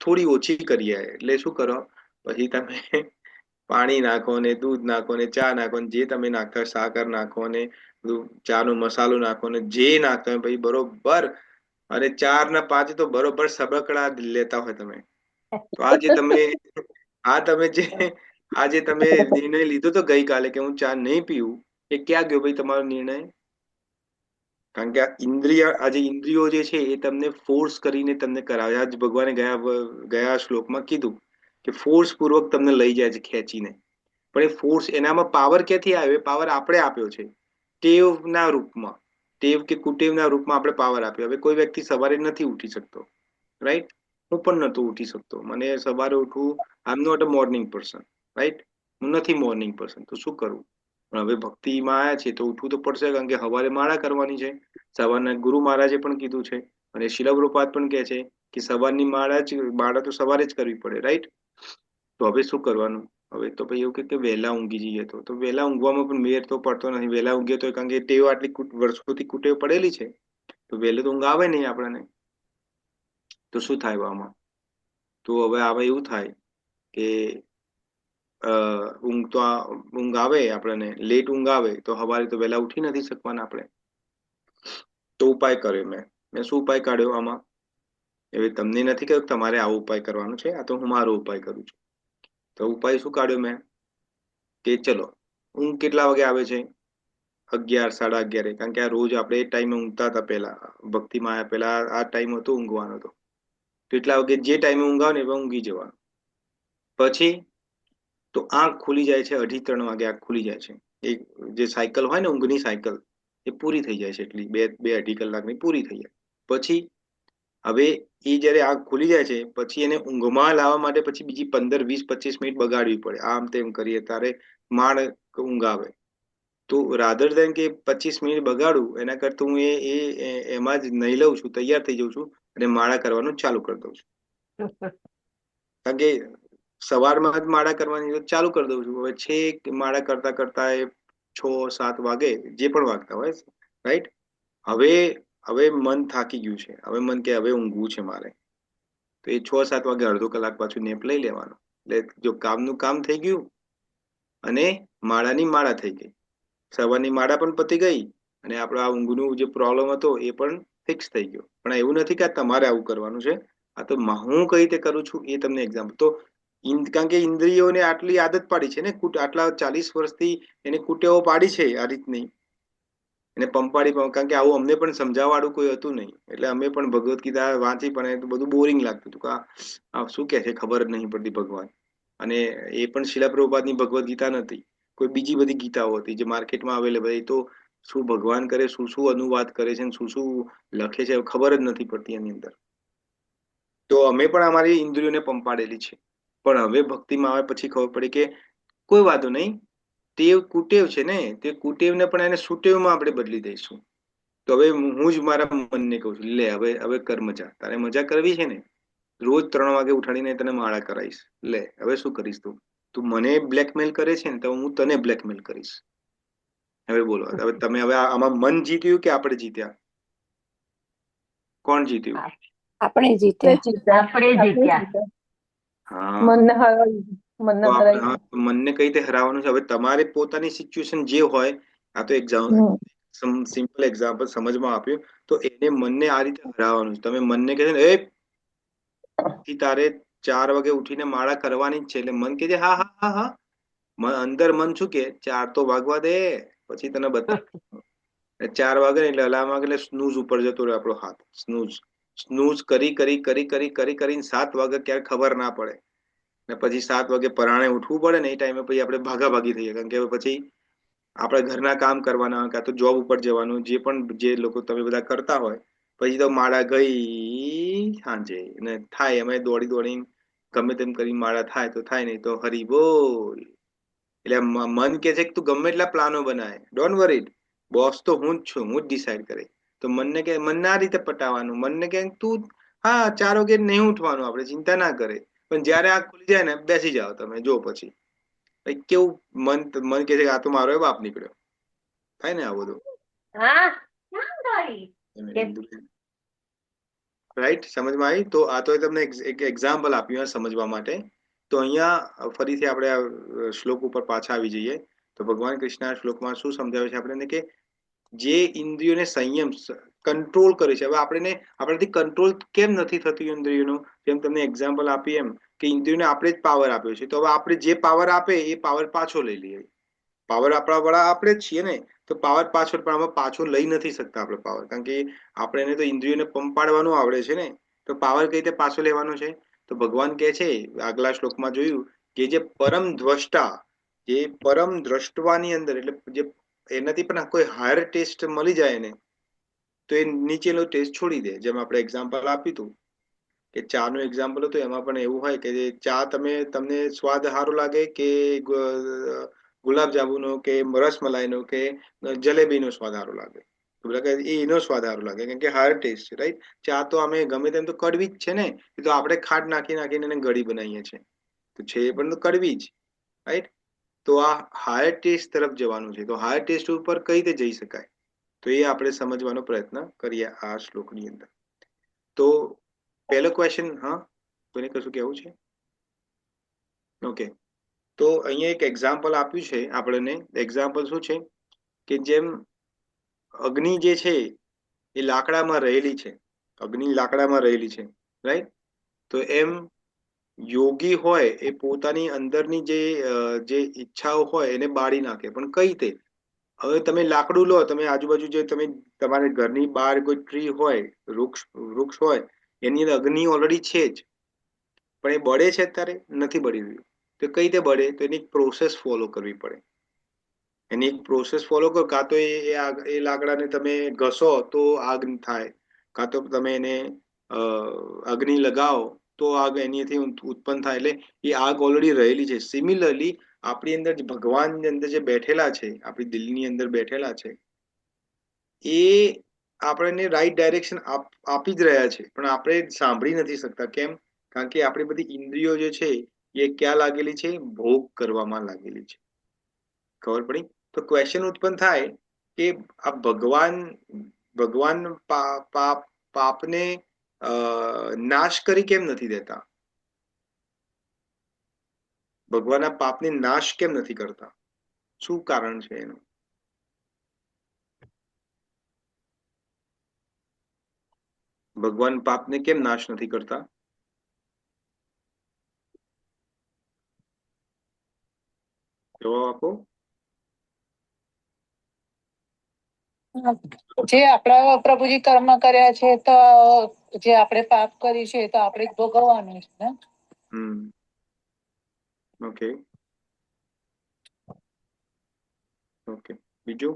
થોડી ઓછી કરીએ. એટલે શું કરો, પછી તમે પાણી નાખો ને દૂધ નાખો ને ચા નાખો ને જે તમે નાખતા સાકર નાખો ને ચા નો મસાલો નાખો ને જે નાખતા હોય પછી બરોબર, અને 4 ને 5 તો બરોબર સબકડા લેતા હોય તમે. તો આજે તમે નિર્ણય લીધો તો ગઈકાલે કે હું ચા નહીં પીવું, એ ક્યાં ગયો ભાઈ તમારો નિર્ણય? કારણ કે આજે ઇન્દ્રિયો જે છે એ તમને ફોર્સ કરીને તમને કરાવે. આજ ભગવાને ગયા શ્લોકમાં કીધું કે ફોર્સ પૂર્વક તમને લઈ જાય છે ખેંચીને. પણ એ ફોર્સ, એનામાં પાવર ક્યાંથી આવ્યો? પાવર આપણે આપ્યો છે ટેવના રૂપમાં, ટેવ કે કુટેવના રૂપમાં આપણે પાવર આપ્યો. હવે કોઈ વ્યક્તિ સવારે નથી ઉઠી શકતો, રાઈટ? હું પણ નતો ઉઠી શકતો, મને સવારે ઉઠવું, I am not a morning person, right? હું નથી મોર્નિંગ પર્સન, તો શું કરું? પણ હવે ભક્તિમાં આવ્યા છે તો ઉઠવું તો પડશે, કારણ કે સવારે માળા કરવાની છે. સવારના ગુરુ મહારાજે પણ કીધું છે, અને શિલ પ્રભુપાદ પણ કહે છે કે સવારની માળા તો સવારે જ કરવી પડે, રાઈટ? તો હવે શું કરવાનું? હવે તો ભાઈ એવું કે વહેલા ઊંઘી જઈએ તો વહેલા ઊંઘવામાં પણ મેર તો પડતો નથી. વહેલા ઊંઘીએ તો કારણ કે ટેવ આટલી વર્ષોથી કુટેવ પડેલી છે, તો વહેલું તો ઊંઘ આવે નહીં આપણને. તો શું થાય આમાં? તો હવે આમાં એવું થાય કે ઊંઘ આવે આપણને, લેટ ઊંઘ આવે તો સવારે તો વહેલા ઉઠી નથી શકવાના આપણે. તો ઉપાય કર્યો મેં શું ઉપાય કાઢ્યો આમાં? હવે તમને નથી કહ્યું તમારે આવો ઉપાય કરવાનો છે, આ તો હું મારો ઉપાય કરું છું. તો ઉપાય શું કાઢ્યો મેં કે ચલો ઊંઘ કેટલા વાગે આવે છે? 11, 11:30. કારણ કે આ રોજ આપણે એ ટાઈમે ઊંઘતા હતા, પહેલા ભક્તિમાં આવ્યા પહેલા આ ટાઈમ હતો ઊંઘવાનો. તો એટલા વાગે જે ટાઈમે ઊંઘ આવે ને એમાં ઊંઘી જવાનું. પછી તો આંખ ખુલી જાય છે 2:30 વાગે, આંખ ખુલી જાય છે. એક જે સાયકલ હોય ને ઊંઘની સાયકલ, એ પૂરી થઈ જાય છે. એટલી 2-2.5 કલાકની પૂરી થઈ જાય. પછી હવે એ જયારે આંખ ખુલી જાય છે પછી એને ઊંઘમાં લાવવા માટે પછી બીજી 15, 20, 25 મિનિટ બગાડવી પડે. આમ તેમ કરીએ તારે માંડ ઊંઘ આવે. તો રાધર દેન કે 25 મિનિટ બગાડું, એના કરતા હું એમાં જ નહીં લઉં છું, તૈયાર થઈ જાઉં છું અને માળા કરવાનું ચાલુ કરી દઉં છું. કારણ કે સવારમાં જ માળા કરવાની ચાલુ કરી દઉં છું. હવે છેક માળા કરતા કરતા 6-7 વાગે, જે પણ વાગતા હોય, રાઈટ? હવે મન થાકી ગયું છે, હવે મન કે હવે ઊંઘવું છે મારે, તો એ 6-7 વાગે અડધો કલાક પાછું નેપ લઈ લેવાનો. એટલે જો કામનું કામ થઈ ગયું અને માળાની માળા થઈ ગઈ, સવારની માળા પણ પતી ગઈ અને આપણો આ ઊંઘનું જે પ્રોબ્લેમ હતો એ પણ ફિક્સ થઈ ગયો. પણ એવું નથી કે તમારે આવું કરવાનું છે, આ તો હું કઈ રીતે કરું છું એ તમને એક્ઝામ્પલ. તો કારણ કે ઇન્દ્રિયોને આટલી આદત પાડી છે ને આટલા 40 વર્ષથી એને કુટેવો પાડી છે આ રીતની, એને પંપાડી. કારણ કે આવું અમને પણ સમજાવવાળું કોઈ હતું નહીં, એટલે અમે પણ ભગવદ્ ગીતા વાંચી પણ બધું બોરિંગ લાગતું હતું કે આ શું કે છે, ખબર જ નહીં પડતી ભગવાન. અને એ પણ શિલા પ્રભુપાદની ભગવદ્ ગીતા નથી, કોઈ બીજી બધી ગીતાઓ હતી જે માર્કેટમાં અવેલેબલ. એ તો શું ભગવાન કરે, શું શું અનુવાદ કરે છે, શું શું લખે છે, ખબર જ નથી પડતી એની અંદર. તો અમે પણ અમારી ઇન્દ્રિયોને પંપાડેલી છે, પણ હવે ભક્તિમાં આવે પછી ખબર પડી કે કોઈ વાંધો નહીં, ટેવ કુટેવ છે ને, તે કુટેવને પણ એને સુટેવમાં આપણે બદલી દઈશું. તો હવે હું જ મારા મનને કહું છું, લે હવે કર મજા, તારે મજા કરવી છે ને, રોજ 3 વાગે ઉઠાડીને તને માળા કરાવીશ, લે હવે શું કરીશ તું? તું મને બ્લેકમેલ કરે છે ને, તો હું તને બ્લેકમેલ કરીશ. હવે બોલો, હવે તમે હવે આમાં મન જીત્યું કે આપણે જીત્યા? કોણ જીત્યું? આપણે જીત્યા. આપણે જીત્યા. હા, મનને હરાવી, મનને તો હરાવી. હા, મનને કઈ રીતે હરાવવાનું છે? હવે તમારે પોતાની સિચ્યુએશન જે હોય, આ તો સિમ્પલ એક્ઝામ્પલ સમજમાં આપ્યું, તો એને મનને આ રીતે હરાવવાનું છે. તમે મનને કહે ને, એ તારે 4 વાગે ઉઠીને માળા કરવાની જ છે, એટલે મન કહે છે હા હા હા હા, અંદર મન શું કે 4 તો વાગવા દે, પછી તને બતા. 4 વાગે ને એટલે અલાર્મ વાગે એટલે સ્નૂઝ ઉપર જતો રહે આપણો હાથ. સ્નૂઝ કરી કરી કરી કરી કરી કરીને 7 વાગે ક્યારે ખબર ના પડે, ને પછી 7 વાગે પરાણે ઉઠવું પડે ને, એ ટાઈમે પછી આપણે ભાગાભાગી થઈએ. કારણ કે પછી આપણે ઘરના કામ કરવાના, કાં તો જોબ ઉપર જવાનું, જે લોકો તમે બધા કરતા હોય, પછી તો માળા ગઈ સાંજે ને થાય, અમે દોડી દોડીને ગમે તેમ કરી માળા થાય તો થાય, નહીં તો હરી બોલ. એટલે મન કે છે કે તું ગમે એટલા પ્લાનો બનાય, ડોન્ટ વરી, બોસ તો હું જ છું, હું જ ડિસાઈડ કરે. તો મનને આ રીતે પટાવવાનું, મનને કે તું હા 4 વાગે નહીં ઉઠવાનું, આપણે ચિંતા ના કરે, પણ જયારે આ ખુલી જાય ને, બેસી જાઓ તમે, જો પછી કેવું મન કે છે કે આ તો મારો બાપ નીકળ્યો, થાય ને આ બધું. રાઈટ, સમજમાં આવી? તો આ તો તમને એક એક્ઝામ્પલ આપ્યું સમજવા માટે. તો અહીંયા ફરીથી આપણે શ્લોક ઉપર પાછા આવી જઈએ. તો ભગવાન કૃષ્ણ આ શ્લોકમાં શું સમજાવે છે આપણને કે જે ઇન્દ્રિયોને સંયમ કંટ્રોલ કરે છે. હવે આપણાથી કંટ્રોલ કેમ નથી થતું ઇન્દ્રિયોનો? જેમ તમને એક્ઝામ્પલ આપી એમ કે ઇન્દ્રિયોને આપણે જ પાવર આપ્યો છે, તો હવે આપણે જે પાવર આપે એ પાવર પાછો લઈ લઈએ. પાવર આપણા વાળા આપણે જ છીએ ને, તો પાવર પાછો, પણ આમાં પાછો લઈ નથી શકતા આપણે પાવર, કારણ કે આપણે એને તો ઇન્દ્રિયોને પંપાડવાનું આવડે છે ને, તો પાવર કઈ રીતે પાછો લેવાનો છે? તો ભગવાન કહે છે, આગલા શ્લોકમાં જોયું કે જે પરમ દ્રષ્ટા, જે પરમ દ્રષ્ટવાની અંદર, એટલે જે એનાથી પણ કોઈ હાયર ટેસ્ટ મળી જાય ને, તો એ નીચેનો ટેસ્ટ છોડી દે. જેમ આપણે એક્ઝામ્પલ આપ્યું હતું કે ચા નું એક્ઝામ્પલ હતું, એમાં પણ એવું હોય કે ચા તમને સ્વાદ સારો લાગે કે ગુલાબજાંબુનો કે રસમલાઈનો કે જલેબીનો સ્વાદ સારો લાગે? એનો સ્વાદ સારો લાગે, કેમ કે હાયર ટેસ્ટ છે, રાઈટ? ચા તો અમે ગમે તેમ તો કડવી જ છે ને, એ તો આપણે ખાંડ નાખી નાખીને એને ગળી બનાવીએ છીએ, તો છે એ પણ કડવી જ, રાઈટ? તો આ હાયર ટેસ્ટ તરફ જવાનું છે. તો હાયર ટેસ્ટ ઉપર કઈ રીતે જઈ શકાય, તો એ આપણે સમજવાનો પ્રયત્ન કરીએ આ શ્લોકની અંદર. તો પહેલો ક્વેશ્ચન, હા, કોઈને કશું કેવું છે? ઓકે, તો અહીંયા એક એક્ઝામ્પલ આપ્યું છે આપણને. એક્ઝામ્પલ શું છે કે જેમ અગ્નિ જે છે એ લાકડામાં રહેલી છે, અગ્નિ લાકડામાં રહેલી છે, રાઈટ? તો એમ યોગી હોય એ પોતાની અંદરની જે ઈચ્છાઓ હોય એને બાળી નાખે, પણ કઈ રીતે? હવે તમે લાકડું લો, તમે આજુબાજુ જે તમે તમારે ઘરની બહાર કોઈ ટ્રી હોય, વૃક્ષ હોય, એની અંદર અગ્નિ ઓલરેડી છે જ, પણ એ બળે છે અત્યારે નથી બળી રહ્યું. તો કઈ રીતે બળે? તો એની પ્રોસેસ ફોલો કરવી પડે. એની એક પ્રોસેસ ફોલો કરો, કાં તો એ લાકડાને તમે ઘસો તો આગ થાય, કાં તો તમે એને અગ્નિ લગાવો તો આગ એનીથી ઉત્પન્ન થાય. એટલે એ આગ ઓલરેડી રહેલી છે. સિમિલરલી આપણી અંદર ભગવાનની અંદર જે બેઠેલા છે, આપણી દિલની અંદર બેઠેલા છે, એ આપણને રાઈટ ડાયરેક્શન આપી જ રહ્યા છે, પણ આપણે સાંભળી નથી શકતા. કેમ? કારણ કે આપણી બધી ઇન્દ્રિયો જે છે એ ક્યાં લાગેલી છે? ભોગ કરવામાં લાગેલી છે. ખબર પડી? તો ક્વેશ્ચન ઉત્પન્ન થાય કે આ ભગવાન પાપને નાશ કરી કેમ નથી દેતા? ભગવાન આ પાપને નાશ કેમ નથી કરતા? શું કારણ છે એનું? ભગવાન પાપને કેમ નાશ નથી કરતા? જવાબ આપો. જે આપણા પ્રભુજી કર્મ કર્યા છે તો જે આપણે પાપ કરી છે તો આપણે જ ભોગવવાનું છે ને. Okay okay. બીજું?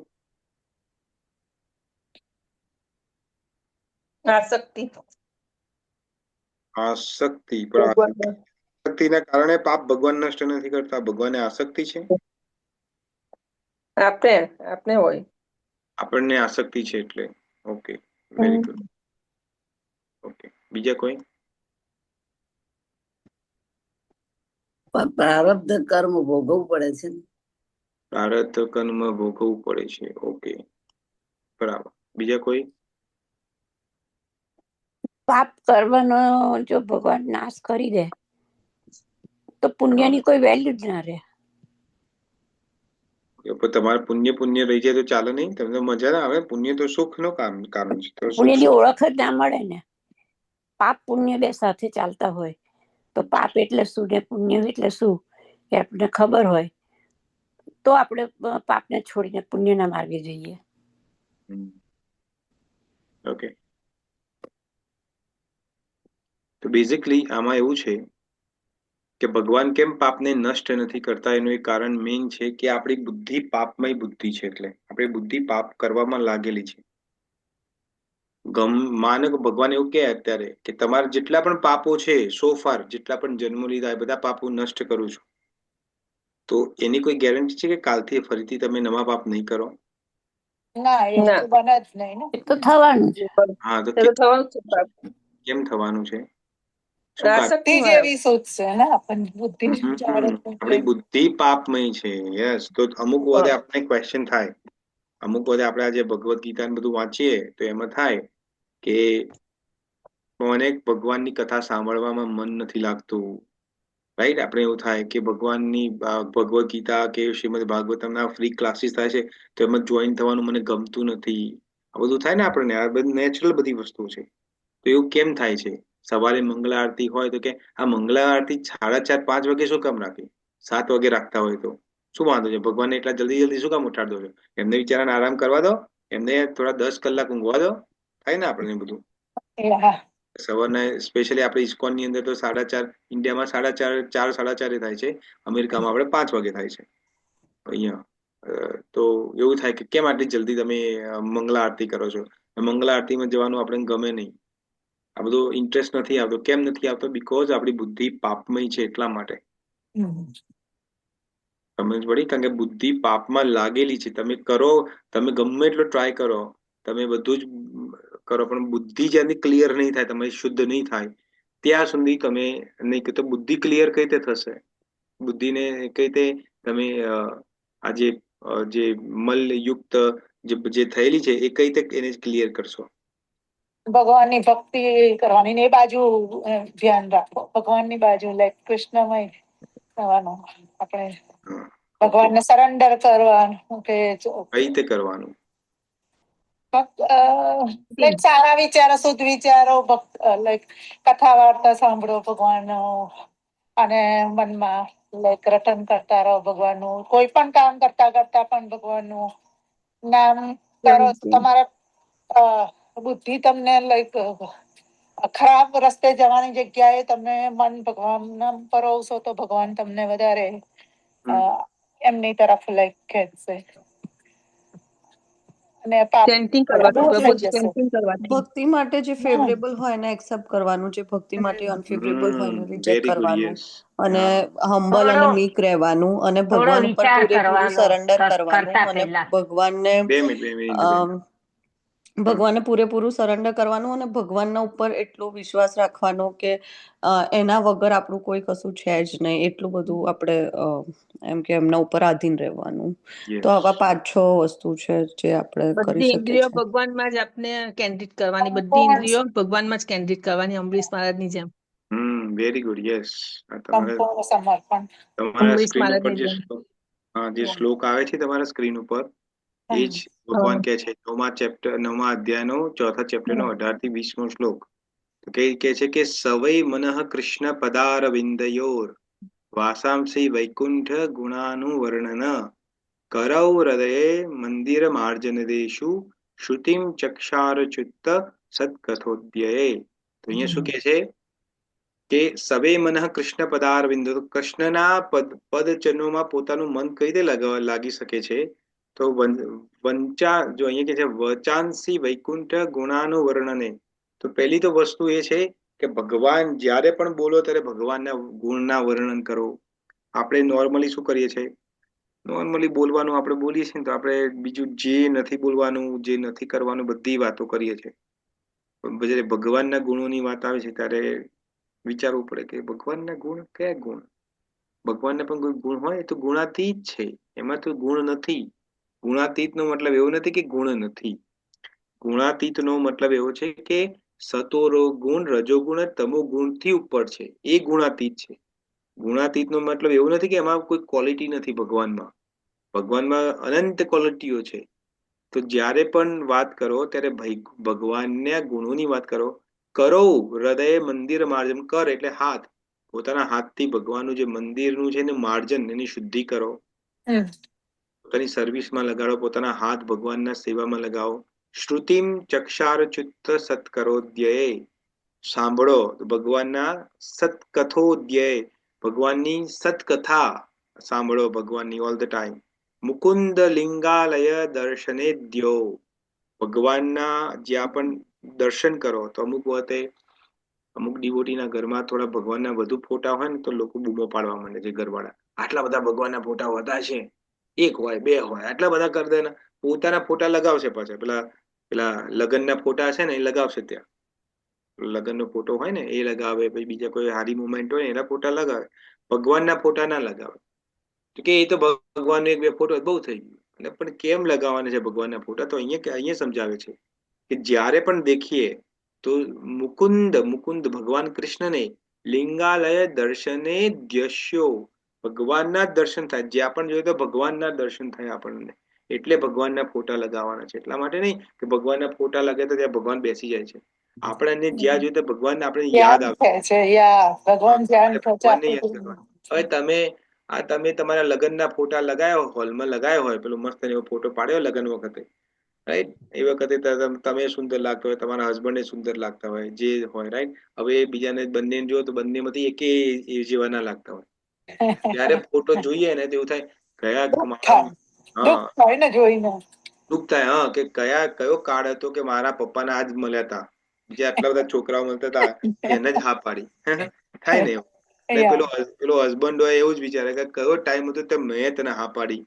આસક્તિ. આસક્તિ. પણ આસક્તિના કારણે પાપ ભગવાન નષ્ટ નથી કરતા, ભગવાને આસક્તિ છે. આપણે હોય. આપણને આસક્તિ છે એટલે. Okay, very good. ઓકે, બીજા કોઈ? પણ પ્રારબ્ધ કર્મ ભોગવવું પડે છે ને. પ્રારબ્ધ કર્મ ભોગવવું પડે છે. ઓકે, બરાબર. બીજા કોઈ? પાપ કર્મનો જો ભગવાન નાશ કરી દે તો પુણ્યની કોઈ વેલ્યુ જ ના રહે. તમારે પુણ્ય રહી જાય તો ચાલે નહીં? તમને મજા ના આવે? પુણ્ય તો સુખ નો કારણ છે. તો પુણ્યની ઓળખ જ ના મળે ને. પાપ પુણ્ય બે સાથે ચાલતા હોય તો પાપ એટલે શું ને પુણ્ય એટલે શું એ આપણને ખબર હોય તો આપણે પાપને છોડીને પુણ્યના માર્ગે જઈએ. ઓકે. તો બેઝિકલી આમાં એવું છે કે ભગવાન કેમ પાપને નષ્ટ નથી કરતા, એનું એક કારણ મેઇન છે કે આપણી બુદ્ધિ પાપમય બુદ્ધિ છે. એટલે આપણી બુદ્ધિ પાપ કરવામાં લાગેલી છે. માનો કે ભગવાન એવું કહે અત્યારે કે તમારા જેટલા પણ પાપો છે સો ફાર, જેટલા પણ જન્મો લીધા એ બધા પાપો નષ્ટ કરું છું, તો એની કોઈ ગેરંટી છે કે કાલથી ફરીથી તમે નવા પાપ નહીં કરો? ના, એવું તો બને જ નહીં ને. એ તો થવાનું છે. હા, તો કેમ થવાનું છે? આસક્તિ જેવી સોચ છે ને આપણને બુદ્ધિ. આપણી બુદ્ધિ પાપમય છે. યસ. તો અમુક વખતે આપણે ક્વેશ્ચન થાય, અમુક વખતે આપણે આજે ભગવદ્ ગીતા બધું વાંચીએ તો એમાં થાય કે મને ભગવાનની કથા સાંભળવામાં મન નથી લાગતું. રાઈટ? આપણે એવું થાય કે ભગવાનની ભગવદ્ ગીતા કે શ્રીમદ ભાગવતમના ફ્રી ક્લાસીસ થાય છે તો એમાં જોઈન થવાનું મને ગમતું નથી. આ બધું થાય ને આપણને. આ બધું નેચરલ બધી વસ્તુ છે. તો એવું કેમ થાય છે? સવારે મંગળા આરતી હોય તો કે આ મંગળા આરતી 4:30 5 વાગે શું કામ રાખી? 7 વાગે રાખતા હોય તો શું વાંધો છે? ભગવાનને એટલા જલ્દી શું કામ ઉઠાડ દો છો? એમને બિચારાને આરામ કરવા દો, એમને થોડા 10 કલાક ઊંઘવા દો. થાય ને આપણને બધું. સવારના સ્પેશિયલી આપણે ઇસ્કોનની અંદર તો 4:30, ઇન્ડિયામાં 4:30 4:30 થાય છે. અમેરિકામાં આપણે 5 વાગે થાય છે અહીંયા. તો એવું થાય કે કેમ આટલી જલ્દી તમે મંગળા આરતી કરો છો? મંગળા આરતીમાં જવાનું આપણે ગમે નહીં. આ બધો ઇન્ટરેસ્ટ નથી આવતો. કેમ નથી આવતો? બીકોઝ આપણી બુદ્ધિ પાપમય છે એટલા માટે. સમજ પડી? કારણ કે બુદ્ધિ પાપમાં લાગેલી છે. તમે કરો, તમે ગમે એટલો ટ્રાય કરો, તમે બધું જ કરો, પણ બુદ્ધિ જ્યાંથી ક્લિયર નહીં થાય, તમારી શુદ્ધ નહીં થાય, ત્યાં સુધી તમે નહીં કે તો બુદ્ધિ ક્લિયર કઈ રીતે થશે? બુદ્ધિને કઈ રીતે તમે આજે જે મલયુક્ત જે થયેલી છે એ કઈ રીતે એને ક્લિયર કરશો? ભગવાનની ભક્તિ કરવાની ને એ બાજુ ધ્યાન રાખો. ભગવાનની બાજુ લાઈક કૃષ્ણમય થવાનું. આપણે ભગવાનને સરેન્ડર કરવાનું કે કઈ રીતે કરવાનું? લાઈક સારા વિચારો, શુદ્ધ વિચારો, લાઈક કથા વાર્તા સાંભળો ભગવાનનો અને મનમાં લાઈક રટન કરતા રહો ભગવાનનું. કોઈ પણ કામ કરતા કરતા પણ ભગવાનનું નામ કરો તો તમારા બુદ્ધિ તમને લાઈક ખરાબ રસ્તે જવાની જગ્યાએ તમે મન ભગવાન પરોવશો તો ભગવાન તમને વધારે એમની તરફ લાઈક ખેંચશે. ભક્તિ માટે જે ફેવરેબલ હોય એને એક્સેપ્ટ કરવાનું, જે ભક્તિ માટે અનફેવરેબલ હોય એને રિજેક્ટ કરવાનું, અને હમ્બલ અને મીક રહેવાનું, અને ભગવાન ઉપર પૂરેપૂરું સરેન્ડર કરવાનું, અને ભગવાનને પૂરેપૂરું સરેન્ડર કરવાનું, અને ભગવાનના ઉપર એટલો વિશ્વાસ રાખવાનો કે એના વગર આપણું કોઈ કશું છે જ નહીં. એટલું બધું આપણે એમ કે એમના ઉપર આધીન રહેવાનું. તો આવા 5-6 વસ્તુ છે જે આપણે કરી શકીએ છીએ. ભગવાનમાં જ આપણે કેન્દ્રિત કરવાની, બધી ઇન્દ્રિયો ભગવાનમાં જ કેન્દ્રિત કરવાની, અંબરીશ મહારાજની જેમ. Very good. યસ. તમારા સ્ક્રીન ઉપર જે શ્લોક આવે છે તમારા સ્ક્રીન ઉપર, એ જ ભગવાન કહે છે 9મા અધ્યાયનો 4થા ચેપ્ટરનો 18 થી 20મો શ્લોક. તો કે છે કે સવૈ મનઃ કૃષ્ણ પદારવિંદયોર વાસાંસી વૈકુંઠ ગુણાનુવર્ણન કરૌ હૃદયે મંદિર માર્જનદેશુ શ્રુતિમ ચક્ષારચ્યુત સત્કથોદ્યયે. તો અહીંયા શું કહે છે કે સવે મનઃ કૃષ્ણ પદારવિંદ. કૃષ્ણના પદચરણોમાં પોતાનું મન કઈ રીતે લાગી શકે છે? તો વંચા જો અહીંયા કે છે વચાંસી વૈકુંઠ ગુણાનુવર્ણને. તો પહેલી તો વસ્તુ એ છે કે ભગવાન જ્યારે પણ બોલો ત્યારે ભગવાનના ગુણના વર્ણન કરો. આપણે નોર્મલી શું કરીએ છીએ? નોર્મલી બોલવાનું આપણે બોલીએ છીએ તો આપણે બીજું જે નથી બોલવાનું, જે નથી કરવાનું, બધી વાતો કરીએ છીએ. પણ જ્યારે ભગવાનના ગુણોની વાત આવે છે ત્યારે વિચારવું પડે કે ભગવાનના ગુણ કયા ગુણ? ભગવાનને પણ કોઈ ગુણ હોય તો ગુણાતીત છે, એમાં તો ગુણ નથી. ગુણાતીત નો મતલબ એવો નથી કે ગુણ નથી. ગુણાતીત નો મતલબ એવો છે કે સતોરો ગુણ, રજોગુણ, તમો ગુણથી ઉપર છે, એ ગુણાતીત છે. ગુણાતીત નો મતલબ એવું નથી કે એમાં કોઈ ક્વોલિટી નથી ભગવાનમાં. ભગવાનમાં અનંત ક્વોલિટીઓ છે. તો જ્યારે પણ વાત કરો ત્યારે ભગવાનના ગુણોની વાત કરો. કરો હૃદય મંદિર માર્જન. કર એટલે હાથ. પોતાના હાથથી ભગવાનનું જે મંદિરનું છે ને માર્જન, એની શુદ્ધિ કરો. પોતાની સર્વિસમાં લગાડો, પોતાના હાથ ભગવાનના સેવામાં લગાવો. શ્રુતિમ ચક્ષારચ્યુત સત્કરોદ્યયે. સાંભળો તો ભગવાનના સત્કથોદ્યય, ભગવાનની સત્કથા સાંભળો, ભગવાનની ઓલ ધ ટાઈમ. મુકુંદ લિંગાલય દર્શને દ્યો. ભગવાનના જ્યાં પણ દર્શન કરો તો અમુક વખતે અમુક ડિવોટીના ઘરમાં થોડા ભગવાનના વધુ ફોટા હોય ને તો લોકો બૂમો પાડવા માંડે છે ઘરવાળા. આટલા બધા ભગવાનના ફોટા વધા છે, એક હોય, બે હોય, આટલા બધા કરી દે. પોતાના ફોટા લગાવશે પાછા. પેલા લગ્નના ફોટા છે ને એ લગાવશે ત્યાં. લગ્નનો ફોટો હોય ને એ લગાવે, પછી બીજા કોઈ સારી મુમેન્ટ હોય ને એના ફોટા લગાવે. ભગવાનના ફોટા ના લગાવે. તો કે એ તો ભગવાનનો એક બે ફોટો બહુ થઈ ગયું. એટલે પણ કેમ લગાવવાના છે ભગવાનના ફોટા? તો અહીંયા સમજાવે છે કે જ્યારે પણ દેખીએ તો મુકુંદ ભગવાન કૃષ્ણને લિંગાલય દર્શને દ્યશ્યો. ભગવાનના જ દર્શન થાય. જ્યાં પણ જોઈએ તો ભગવાનના દર્શન થાય આપણને. એટલે ભગવાનના ફોટા લગાવવાના છે. એટલા માટે નહીં કે ભગવાનના ફોટા લગે તો ત્યાં ભગવાન બેસી જાય છે. આપણને જ્યાં જોઈએ તો ભગવાનને આપણે યાદ આવે. ભગવાન ધ્યાન ભગવાનને યાદ કરવા. હવે તમે તમારા લગ્નના ફોટા લગાવ્યો, હોલમાં લગાવ્યો હોય, પેલો મસ્ત એવો ફોટો પાડ્યો લગ્ન વખતે, રાઈટ? એ વખતે તમે સુંદર લાગતા હોય, તમારા હસબન્ડ સુંદર લાગતા હોય, જે હોય, રાઈટ? હવે બીજાને બંને જો તો બંનેમાંથી એકે એ જેવા ના લાગતા હોય. ત્યારે ફોટો જોઈએ ને એવું થાય દુઃખ થાય. હા, કે કયો કાળ હતો કે મારા પપ્પાને આજ મળ્યા હતા, જે આટલા બધા છોકરાઓ મળતા હતા એને જ હા પાડી. થાય ને એવું. પેલો હસબન્ડ હોય એવું જ વિચારે કે કયો ટાઈમ હતો તે મેં તને હા પાડી,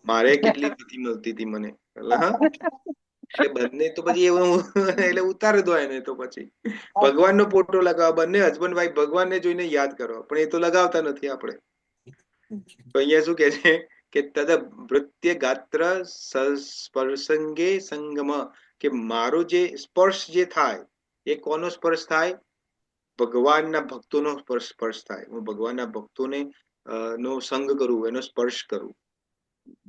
મારે કેટલી ગતિ મળતી હતી મને. એટલે બંને તો પછી એવું એટલે ઉતારી દો એને. તો પછી ભગવાનનો ફોટો લગાવો. બંને હસબન્ડ વાઈફ ભગવાનને જોઈને યાદ કરો, પણ એ તો લગાવતા નથી આપણે. તો અહીંયા શું કે છે કે તદ ભૃત્ય ગાત્ર સ્પર્શંગે સંગમ, કે મારો જે સ્પર્શ જે થાય એ કોનો સ્પર્શ થાય? ભગવાનના ભક્તોનો સ્પર્શ થાય. હું ભગવાનના ભક્તોને નો સંગ કરું, એનો સ્પર્શ કરું.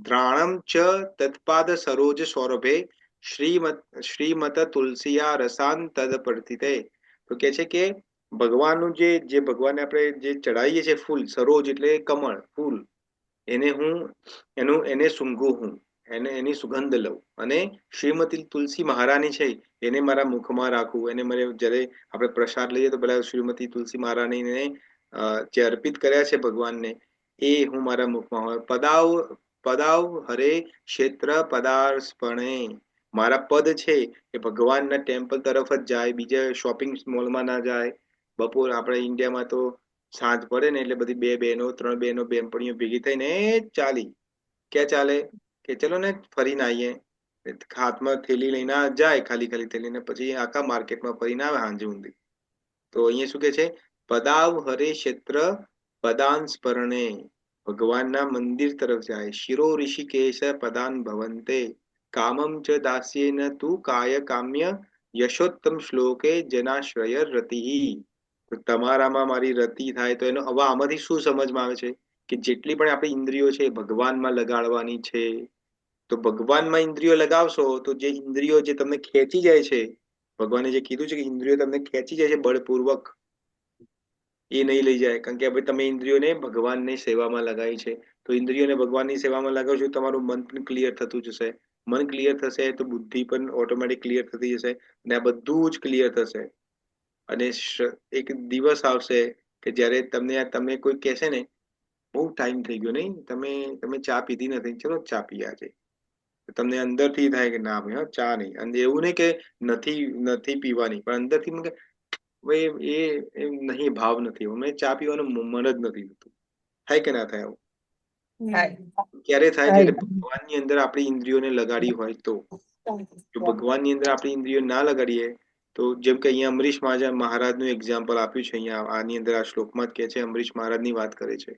ધ્રાણમ ચ તત્પાદ સરોજ સૌરભે શ્રીમત તુલસિયા રસાન તદ પ્રતિતે. તો કે છે કે ભગવાનનું જે ભગવાનને આપણે જે ચડાવીએ છીએ ફૂલ, સરોજ એટલે કમળ ફૂલ, એને સૂંઘું હું, એની સુગંધ લઉં. અને શ્રીમતી તુલસી મહારાણી છે એને મારા મુખમાં રાખવું. એને મારે જ્યારે આપણે પ્રસાદ લઈએ તો પેલા શ્રીમતી તુલસી મહારાણીને જે અર્પિત કર્યા છે ભગવાનને, એ હું મારા મુખમાં હોય. પદાવ હરે ક્ષેત્ર પદાર્પણે. મારા પદ છે એ ભગવાનના ટેમ્પલ તરફ જ જાય, બીજા શોપિંગ મોલમાં ના જાય. બપોર આપણે ઇન્ડિયામાં તો સાંજ પડે ને એટલે બધી બે બહેનો, ત્રણ બહેનો, બેનપણીઓ ભેગી થઈને ચાલી. ક્યાં ચાલે? કે ચલો ને ફરીને આવીએ. હાથમાં થેલી લઈને જાય, ખાલી થેલીને, પછી આખા માર્કેટમાં ફરીને આવે સાંજે ઊંધી. તો અહીંયા શું કે છે? પદાવ હરે ક્ષેત્ર પદાંસ્પરણે. ભગવાનના મંદિર તરફ જાય. શિરો ઋષિકેશ પદાન ભવંતે કામમ ચ દાસ્યેન તું કાય કામ્ય યશોત્તમ શ્લોકે જનાશ્રય રતિ. તો તમારામાં મારી રતિ થાય. તો એનો હવે આમાંથી શું સમજમાં આવે છે કે જેટલી પણ આપણી ઇન્દ્રિયો છે એ ભગવાનમાં લગાડવાની છે. તો ભગવાનમાં ઇન્દ્રિયો લગાવશો તો જે ઇન્દ્રિયો જે તમને ખેંચી જાય છે, ભગવાને જે કીધું છે કે ઇન્દ્રિયો તમને ખેંચી જાય છે બળપૂર્વક, એ નહીં લઈ જાય. કારણ કે હવે તમે ઇન્દ્રિયોને ભગવાનની સેવામાં લગાવી છે, તો ઇન્દ્રિયોને ભગવાનની સેવામાં લગાવશો, તમારું મન પણ ક્લિયર થતું જશે. મન ક્લિયર થશે તો બુદ્ધિ પણ ઓટોમેટિક ક્લિયર થતી જશે, અને આ બધું જ ક્લિયર થશે. અને એક દિવસ આવશે કે જ્યારે તમને કોઈ કહેશે ને, બહુ ટાઈમ થઈ ગયો નહીં, તમે ચા પીધી નથી, ચલો ચા પીએ આજે. તમને અંદરથી થાય કે ના ભાઈ, હા ચા નહીં. અને એવું નહીં કે નથી પીવાની, પણ અંદરથી મને ભાઈ એ નહીં, ભાવ નથી, મને ચા પીવાનું મન જ નથી થતું. થાય કે ના થાય આવું? ક્યારે થાય? જ્યારે ભગવાનની અંદર આપણી ઇન્દ્રિયોને લગાડી હોય તો. જો ભગવાનની અંદર આપણી ઇન્દ્રિયો ના લગાડીએ તો, જેમ કે અહીંયા અમરીશ મહારાજનું એક્ઝામ્પલ આપ્યું છે, અહીંયા આની અંદર આ શ્લોકમાં જ કહે છે, અમરીશ મહારાજની વાત કરે છે.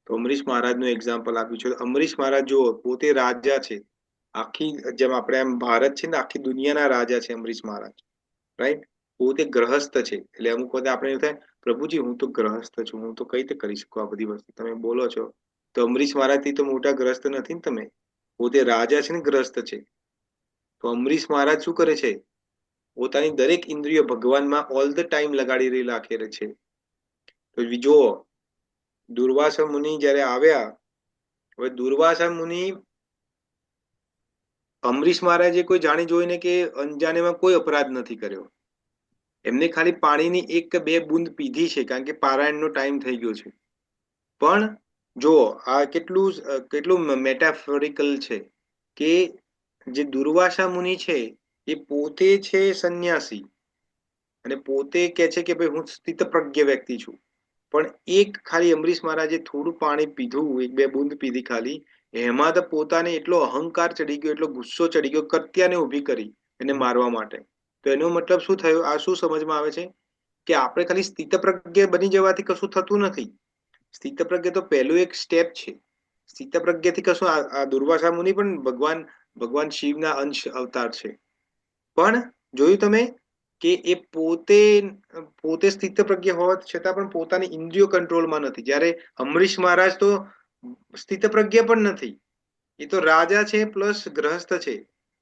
તો અમરીશ મહારાજનું એક્ઝામ્પલ આપ્યું છે. અમરીશ મહારાજ જો પોતે રાજા છે, આખી જેમ આપણે એમ ભારત છે ને, આખી દુનિયાના રાજા છે અમરીશ મહારાજ, રાઈટ? પોતે ગ્રહસ્થ છે. એટલે અમુક વખતે આપણે એવું થાય, પ્રભુજી હું તો ગ્રહસ્થ છું, હું તો કઈ રીતે કરી શકું આ બધી વસ્તુ, તમે બોલો છો. તો અમરીશ મહારાજથી તો મોટા ગ્રસ્ત નથી ને તમે. પોતે રાજા છે ને ગ્રસ્ત છે. તો અમરીશ મહારાજ શું કરે છે? પોતાની દરેક ઇન્દ્રિયો ભગવાનમાં ઓલ ધ ટાઈમ લગાડી રાખે છે. તો જુઓ, દુર્વાસા મુનિ જયારે આવ્યા, હવે દુર્વાસા મુનિ અમરીશ મહારાજે કોઈ જાણી જોઈને કે અંજાનેમાં કોઈ અપરાધ નથી કર્યો. એમને ખાલી પાણીની એક કે બે બૂંદ પીધી છે, કારણ કે પારાયણનો ટાઈમ થઈ ગયો છે. પણ જો આ કેટલું મેટાફોરિકલ છે કે જે દુર્વાસા મુનિ છે એ પોતે છે સંન્યાસી, અને પોતે કે છે કે ભાઈ હું સ્થિતપ્રજ્ઞ વ્યક્તિ છું. પણ એક ખાલી અમરીશ મહારાજે થોડું પાણી પીધું, એક બે બૂંદ પીધી ખાલી, એમાં તો પોતાને એટલો અહંકાર ચડી ગયો, એટલો ગુસ્સો ચડી ગયો, કત્યાને ઊભી કરી એને મારવા માટે. તો એનો મતલબ શું થયો? આ શું સમજમાં આવે છે કે આપણે ખાલી સ્થિતપ્રજ્ઞ બની જવાથી કશું થતું નથી. સ્થિતપ્રજ્ઞ તો પહેલું એક સ્ટેપ છે. સ્થિતપ્રજ્ઞથી કશું, આ દુર્વાસા મુનિ પણ ભગવાન શિવના અંશ અવતાર છે. પણ જોયું તમે કે એ પોતે સ્થિતપ્રજ્ઞ હોવા છતાં પણ પોતાની ઇન્દ્રિયો કંટ્રોલમાં નથી. જ્યારે અમરીશ મહારાજ તો સ્થિતપ્રજ્ઞ પણ નથી, એ તો રાજા છે પ્લસ ગ્રહસ્થ છે,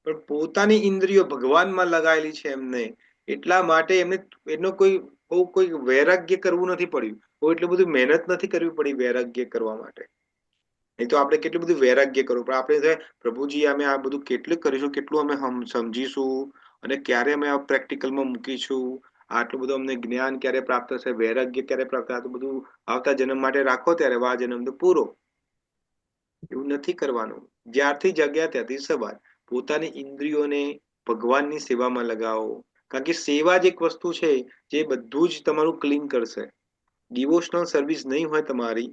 પણ પોતાની ઇન્દ્રિયો ભગવાનમાં લગાવેલી છે એમને. એટલા માટે એમને એનો કોઈ વૈરાગ્ય કરવું નથી પડ્યું, એટલું બધું મહેનત નથી કરવી પડી વૈરાગ્ય કરવા માટે. નહીં તો આપણે કેટલું બધું વૈરાગ્ય કરવું પણ આપણે પ્રભુજી અમે આ બધું કેટલું કરીશું, કેટલું અમે સમજીશું, અને ક્યારે અમે આ પ્રેક્ટિકલમાં મૂકીશું, આટલું બધું અમને જ્ઞાન ક્યારે પ્રાપ્ત થશે, વૈરાગ્ય ક્યારે પ્રાપ્ત થશે, આ બધું આવતા જન્મ માટે રાખો, ત્યારે આ જન્મ તો પૂરો. એવું નથી કરવાનું. જ્યારથી જગ્યા ત્યાંથી સવાર. પોતાની ઇન્દ્રિયોને ભગવાનની સેવામાં લગાવો, કારણ કે સેવા જ એક વસ્તુ છે જે બધું જ તમારું ક્લીન કરશે. ડિવોશનલ સર્વિસ નહીં હોય તમારી,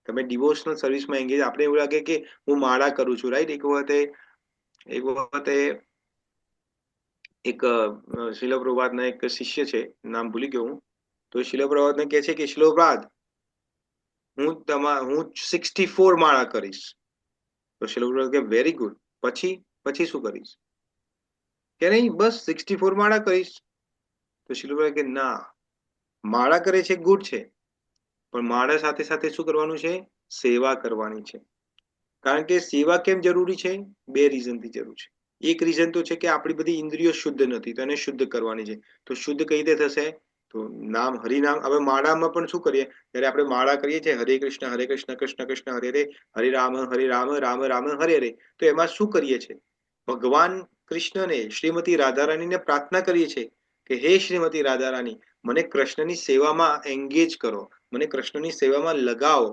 તમે ડિવોશનલ સર્વિસમાં એંગેજ, આપણે એવું લાગે કે હું માળા કરું છું, રાઈટ? એક વખતે એક શિલ પ્રભાતના એક શિષ્ય છે, નામ ભૂલી ગયો હું, તો શિલ પ્રભાતને કહે છે કે શિલ પ્રભાત હું 64 માળા કરીશ. તો શિલ પ્રભાત કે વેરી ગુડ, પછી શું કરીશ? કે નહીં, બસ 64 માળા કરીશ. તો શિલ પ્રભાત કે ના, માળા કરે છે ગુડ છે, પણ માળા સાથે સાથે શું કરવાનું છે? સેવા કરવાની છે. કારણ કે સેવા કેમ જરૂરી છે? બે રીઝનથી જરૂર છે. એક રીઝન તો છે કે આપણી બધી ઇન્દ્રિયો શુદ્ધ નથી, તો એને શુદ્ધ કરવાની છે. તો શુદ્ધ કઈ રીતે થશે? તો નામ, હરિનામ. હવે માળામાં પણ શું કરીએ? જ્યારે આપણે માળા કરીએ છીએ, હરે કૃષ્ણ કૃષ્ણ કૃષ્ણ હરે હરે, હરે રામ રામ રામ હરે હરે, તો એમાં શું કરીએ છીએ? ભગવાન કૃષ્ણને, શ્રીમતી રાધારાણીને પ્રાર્થના કરીએ છીએ કે હે શ્રીમતી રાધારાણી, મને કૃષ્ણની સેવામાં એંગેજ કરો, મને કૃષ્ણની સેવામાં લગાવો.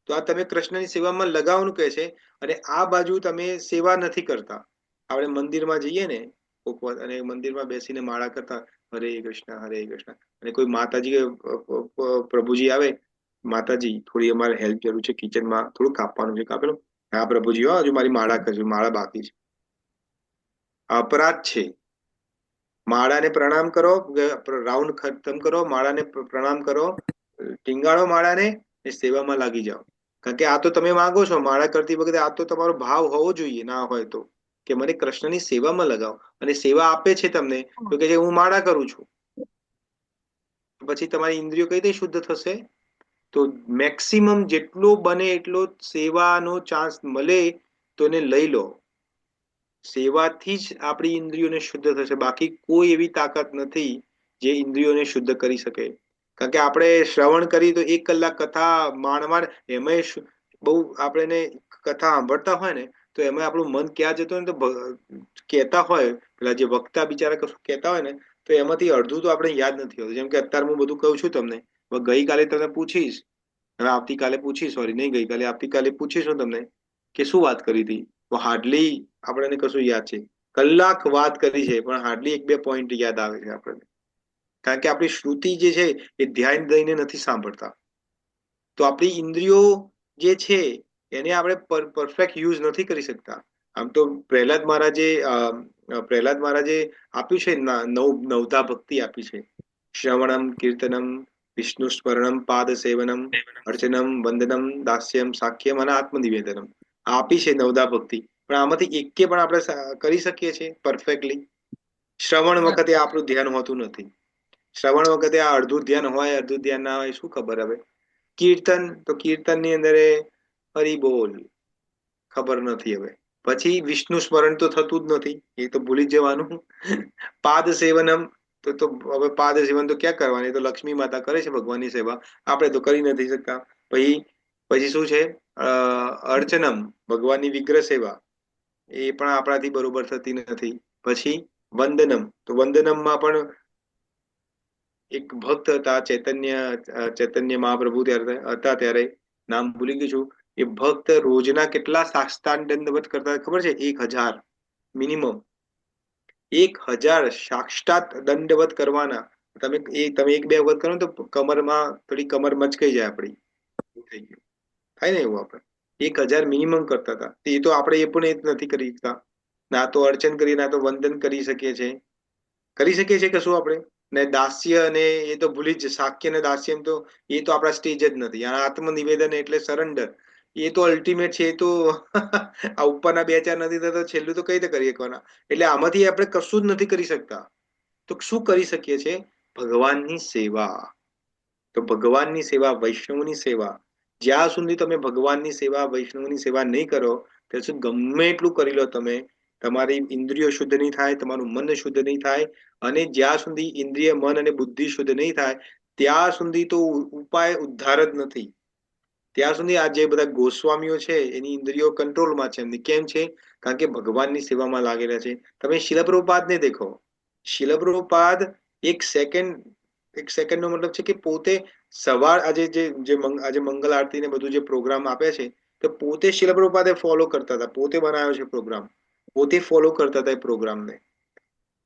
તો આ તમે કૃષ્ણની સેવામાં લગાવવાનું કહે છે, અને આ બાજુ તમે સેવા નથી કરતા. આપણે મંદિરમાં જઈએ ને ઉપવાસ, અને મંદિરમાં બેસીને માળા કરતા, હરે કૃષ્ણ, અને કોઈ માતાજી પ્રભુજી આવે, માતાજી થોડી અમારે હેલ્પ જરૂર છે, કિચનમાં થોડું કાપવાનું છે, કાપેલું. હા પ્રભુજી, હજુ મારી માળા કરજો, માળા બાકી છે. અપરાધ છે. માળાને પ્રણામ કરો, રાઉન્ડ ખતમ કરો, માળાને પ્રણામ કરો, ટીંગાળો માળાને, એ સેવામાં લાગી જાઓ. કારણ કે આ તો તમે માંગો છો માળા કરતી વખતે, આ તો તમારો ભાવ હોવો જોઈએ. ના હોય તો કે મને કૃષ્ણની સેવામાં લગાવો, અને સેવા આપે છે તમને, તો કે હું માળા કરું છું. પછી તમારી ઇન્દ્રિયો કઈ રીતે શુદ્ધ થશે? તો મેક્સિમમ જેટલો બને એટલો સેવાનો ચાન્સ મળે તો એને લઈ લો. સેવાથી જ આપણી ઇન્દ્રિયોને શુદ્ધ થશે. બાકી કોઈ એવી તાકાત નથી જે ઇન્દ્રિયોને શુદ્ધ કરી શકે. કારણ કે આપણે શ્રવણ કરી તો 1 કલાક કથા માણવા, એમાંય બહુ આપણે કથા સાંભળતા હોય ને તો એમાં આપણું મન ક્યાં જતું હોય ને તો કહેતા હોય પેલા જે વક્તા બિચારા કશું કહેતા હોય ને તો એમાંથી અડધું તો આપણે યાદ નથી હોતું. જેમ કે અત્યારે હું બધું કહું છું તમને, ગઈકાલે તમને પૂછીશ, હવે આવતીકાલે પૂછીશ, સોરી નહીં ગઈકાલે, આવતીકાલે પૂછીશ હું તમને કે શું વાત કરી હતી, તો હાર્ડલી આપણને કશું યાદ છે. કલાક વાત કરી છે પણ હાર્ડલી 1-2 પોઈન્ટ યાદ આવે છે આપણને, કારણ કે આપણી શ્રુતિ જે છે એ ધ્યાન દઈને નથી સાંભળતા. તો આપણી ઇન્દ્રિયો જે છે એને આપણે પરફેક્ટ યુઝ નથી કરી શકતા. આમ તો પ્રહલાદ મહારાજે આપ્યું છે, નવધા ભક્તિ આપી છે. શ્રવણમ, કીર્તનમ, વિષ્ણુ સ્મરણમ, પાદ સેવનમ, અર્ચનમ, વંદનમ, દાસ્યમ, સાખ્યમ અને આત્મનિવેદનમ આપી છે નવધા ભક્તિ. પણ આમાંથી એકે પણ આપણે કરી શકીએ છીએ પરફેક્ટલી? શ્રવણ વખતે આપણું ધ્યાન હોતું નથી. શ્રવણ વખતે આ અડધું ધ્યાન હોય, અડધું ધ્યાન ના હોય, શું ખબર હવે. કીર્તન, તો કીર્તન ની અંદર હરિ બોલ ખબર નથી હવે. પછી વિષ્ણુ સ્મરણ તો થતું જ નથી, એ તો ભૂલી જવાનું. પાદ સેવનમ, તો હવે પાદ સેવન તો ક્યાં કરવાની, તો લક્ષ્મી માતા કરે છે ભગવાનની સેવા, આપણે તો કરી નથી શકતા. પછી શું છે, અર્ચનમ, ભગવાનની વિગ્રહ સેવા, એ પણ આપણાથી બરોબર થતી નથી. પછી વંદનમ, તો વંદનમમાં પણ એક ભક્ત હતા, ચૈતન્ય મહાપ્રભુ હતા ત્યારે, નામ ભૂલી ગયું છું. એ ભક્ત રોજના કેટલા સાષ્ટાંગ દંડવત કરતા ખબર છે? 1000 મિનિમમ, 1000 સાક્ષાત દંડવત કરવાના. તમે 1-2 વખત કરો તો કમરમાં થોડી કમર મચકાઈ જાય આપણી, થઈ ગયું થાય ને એવું. આપણે 1000 મિનિમમ કરતા હતા. એ તો આપણે એ પણ એ નથી કરી શકતા. ના તો અર્ચન કરી, ના તો વંદન કરી શકીએ છીએ કશું આપણે. ને દાસ્ય અને એ તો ભૂલી જ, સાક્ય ને દાસ્યમ તો એ તો આપણા સ્ટેજ જ નથી. આત્મનિવેદન એટલે સરેન્ડર, એ તો અલ્ટિમેટ છે. એ તો આ ઉપરના 2-4 નથી થતો, છેલ્લું તો કઈ રીતે કરી શકવાના. એટલે આમાંથી આપણે કશું જ નથી કરી શકતા. તો શું કરી શકીએ છીએ? ભગવાનની સેવા. તો ભગવાનની સેવા, વૈષ્ણવની સેવા, જ્યાં સુધી તમે ભગવાનની સેવા, વૈષ્ણવની સેવા નહીં કરો ત્યાં સુધી ગમે એટલું કરી લો તમે, તમારી ઇન્દ્રિયો શુદ્ધ નહીં થાય, તમારું મન શુદ્ધ નહીં થાય. અને જ્યાં સુધી ઇન્દ્રિય, મન અને બુદ્ધિ શુદ્ધ નહીં થાય ત્યાં સુધી તો ઉપાય ઉદ્ધાર જ નથી. ત્યાં સુધી આ જે બધા ગોસ્વામીઓ છે એની ઇન્દ્રિયો કંટ્રોલમાં છે એમની. કેમ છે? કારણ કે ભગવાનની સેવામાં લાગેલા છે. તમે શીલ પ્રભુપાદને દેખો. શીલ પ્રભુપાદ એક સેકન્ડ નો મતલબ છે કે પોતે સવાર આજે મંગલ આરતી ને બધું જે પ્રોગ્રામ આપે છે તો પોતે શીલ પ્રભુપાદે ફોલો કરતા હતા, પોતે બનાવ્યો છે પ્રોગ્રામ, પોતે ફોલો કરતા હતા એ પ્રોગ્રામને.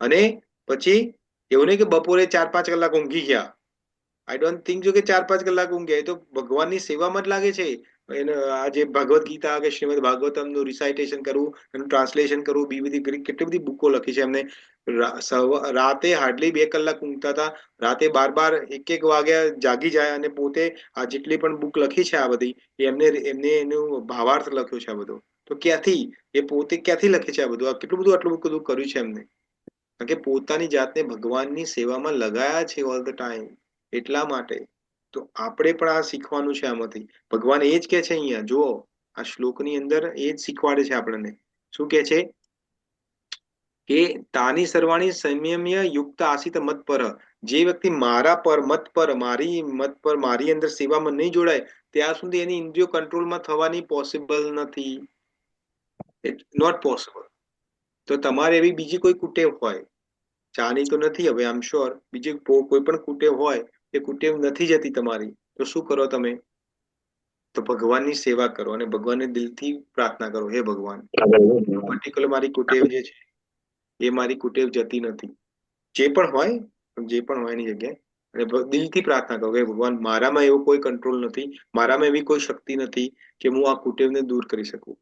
અને પછી એવું નહીં કે બપોરે 4-5 કલાક ઊંઘી ગયા. આઈ ડોન્ટ થિંક જો કે 4-5 કલાક ઊંઘ્યા. એ તો ભગવાનની સેવામાં જ લાગે છે. એને આ જે ભગવદ્ ગીતા કે શ્રીમદ ભાગવતમ નું રિસાઇટેશન કરવું, એનું ટ્રાન્સલેશન કરવું, કેટલી બધી બુકો લખી છે એમને. રાતે હાર્ડલી 2 કલાક ઊંઘતા હતા. રાતે 12-1 વાગ્યા જાગી જાય અને પોતે આ જેટલી પણ બુક લખી છે આ બધી, એમને એનું ભાવાર્થ લખ્યો છે આ બધો. તો ક્યાંથી એ પોતે ક્યાંથી લખે છે આ બધું? આટલું બધું કર્યું છે એમને, કારણ કે પોતાની જાતને ભગવાનની સેવામાં લગાયા છે ઓલ ધ ટાઈમ. એટલા માટે તો આપણે પણ આ શીખવાનું છે આમાંથી. ભગવાન એ જ કે છે અહીંયા જુઓ, આ શ્લોકની અંદર એ જ શીખવાડે છે આપણને. શું કે છે કે તાની સર્વાણી સંયમ્ય યુક્ત આસિત મત પર, જે વ્યક્તિ મારા પર મત પર મારી અંદર સેવામાં નહીં જોડાય ત્યાં સુધી એની ઇન્દ્રિયો કંટ્રોલમાં થવાની પોસિબલ નથી. It's not possible. તો તમારે એવી બીજી કોઈ કુટેવ હોય, ચાની તો નથી હવે, આઈ એમ શ્યોર, બીજી કોઈ પણ કુટેવ હોય, એ કુટેવ નથી જતી તમારી, તો શું કરો તમે? તો ભગવાનની સેવા કરો અને ભગવાનને દિલથી પ્રાર્થના કરો, હે ભગવાન, પર્ટિક્યુલર મારી કુટેવ જે છે એ મારી કુટેવ જતી નથી. જે પણ હોય એની જગ્યાએ અને દિલથી પ્રાર્થના કરો, હે ભગવાન, મારામાં એવો કોઈ કંટ્રોલ નથી, મારામાં એવી કોઈ શક્તિ નથી કે હું આ કુટેવને દૂર કરી શકું.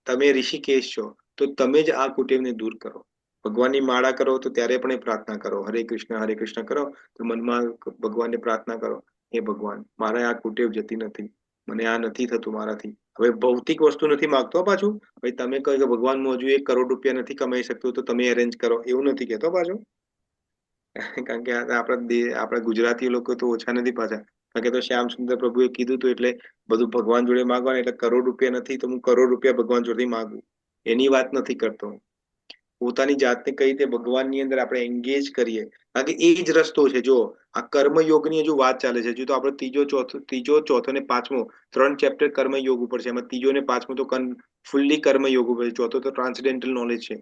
તમે ઋષિકેશ છો તો તમે જ આ કુટેવને દૂર કરો. ભગવાનની માળા કરો તો ત્યારે પણ એ પ્રાર્થના કરો, હરે કૃષ્ણ કરો તો મનમાં ભગવાનને પ્રાર્થના કરો, હે ભગવાન, મારે આ કુટેવ જતી નથી, મને આ નથી થતું મારાથી. હવે ભૌતિક વસ્તુ નથી માંગતો પાછું. ભાઈ તમે કહો કે ભગવાન હું હજુ 1 કરોડ રૂપિયા નથી કમાઈ શકતો તો તમે અરેન્જ કરો, એવું નથી કહેતો પાછું. કારણ કે આપણા ગુજરાતી લોકો તો ઓછા નથી પાછા. કારણ કે તો શ્યામ સુંદર પ્રભુએ કીધું હતું એટલે બધું ભગવાન જોડે માંગવાનું. એટલે કરોડ રૂપિયા નથી તો હું કરોડ રૂપિયા ભગવાન જોડે માંગુ, એની વાત નથી કરતો. પોતાની જાતને કઈ રીતે ભગવાનની અંદર આપણે એન્ગેજ કરીએ, કારણ કે એ જ રસ્તો છે. જો આ કર્મયોગની હજુ વાત ચાલે છે, હજુ તો આપણે ત્રીજો ચોથો ને પાંચમો 3 ચેપ્ટર કર્મયોગ ઉપર છે. એમાં ત્રીજો ને પાંચમો તો ફૂલ્લી કર્મયોગ ઉપર છે, ચોથો તો ટ્રાન્સડેન્ટલ નોલેજ છે.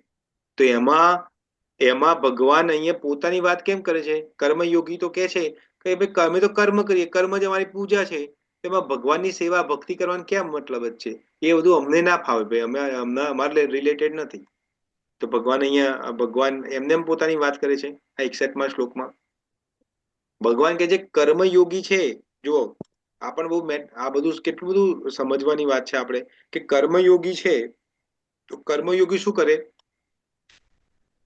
તો એમાં ભગવાન અહીંયા પોતાની વાત કેમ કરે છે? કર્મયોગી તો કે છે કે ભાઈ અમે તો કર્મ કરીએ, કર્મ જ અમારી પૂજા છે. એમાં ભગવાનની સેવા ભક્તિ કરવાનો ક્યાં મતલબ જ છે? એ બધું અમને ના ફાવે ભાઈ, અમારે રિલેટેડ નથી. તો ભગવાન એમને એમ પોતાની વાત કરે છે આ 61મા શ્લોકમાં. ભગવાન કે જે કર્મયોગી છે, જો આ પણ આ બધું કેટલું બધું સમજવાની વાત છે આપણે, કે કર્મયોગી છે તો કર્મયોગી શું કરે?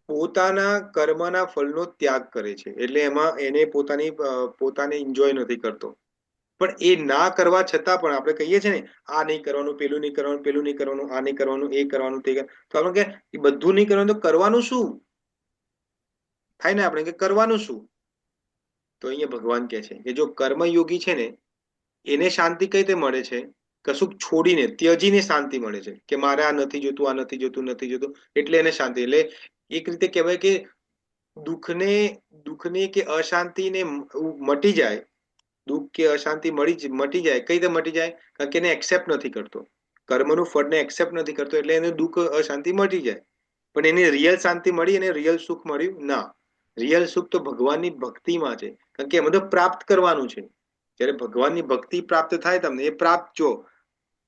પોતાના કર્મના ફળનો ત્યાગ કરે છે. એટલે એમાં એને પોતાને એન્જોય નથી કરતો. પણ એ ના કરવા છતાં પણ આપણે કહીએ છીએ ને, આ નહીં કરવાનું, પેલું નહીં કરવાનું, પેલું નહીં કરવાનું, આ નહીં કરવાનું, એ કરવાનું, તે કરવાનું. તો આપણે કે એ બધું નહીં કરવાનું, તો કરવાનું શું થાય ને? આપણે કે કરવાનું શું? તો અહીંયા ભગવાન કહે છે કે જો કર્મયોગી છે ને, એને શાંતિ કઈ રીતે મળે છે? કશુંક છોડીને, ત્યજીને શાંતિ મળે છે. કે મારે આ નથી જોતું, આ નથી જોતું, નથી જોતું, એટલે એને શાંતિ. એટલે એક રીતે કહેવાય કે દુઃખને કે અશાંતિને મટી જાય, દુઃખ કે અશાંતિ મટી જાય. કઈ રીતે મટી જાય? કારણ કે એને એક્સેપ્ટ નથી કરતો, કર્મનું ફળને એક્સેપ્ટ નથી કરતો, એટલે એને દુઃખ અશાંતિ મટી જાય. પણ એને રિયલ શાંતિ મળી, અને રિયલ સુખ મળ્યું ના. રિયલ સુખ તો ભગવાનની ભક્તિમાં છે, કારણ કે એમાં તો પ્રાપ્ત કરવાનું છે. જ્યારે ભગવાનની ભક્તિ પ્રાપ્ત થાય તમને, એ પ્રાપ્ત, જો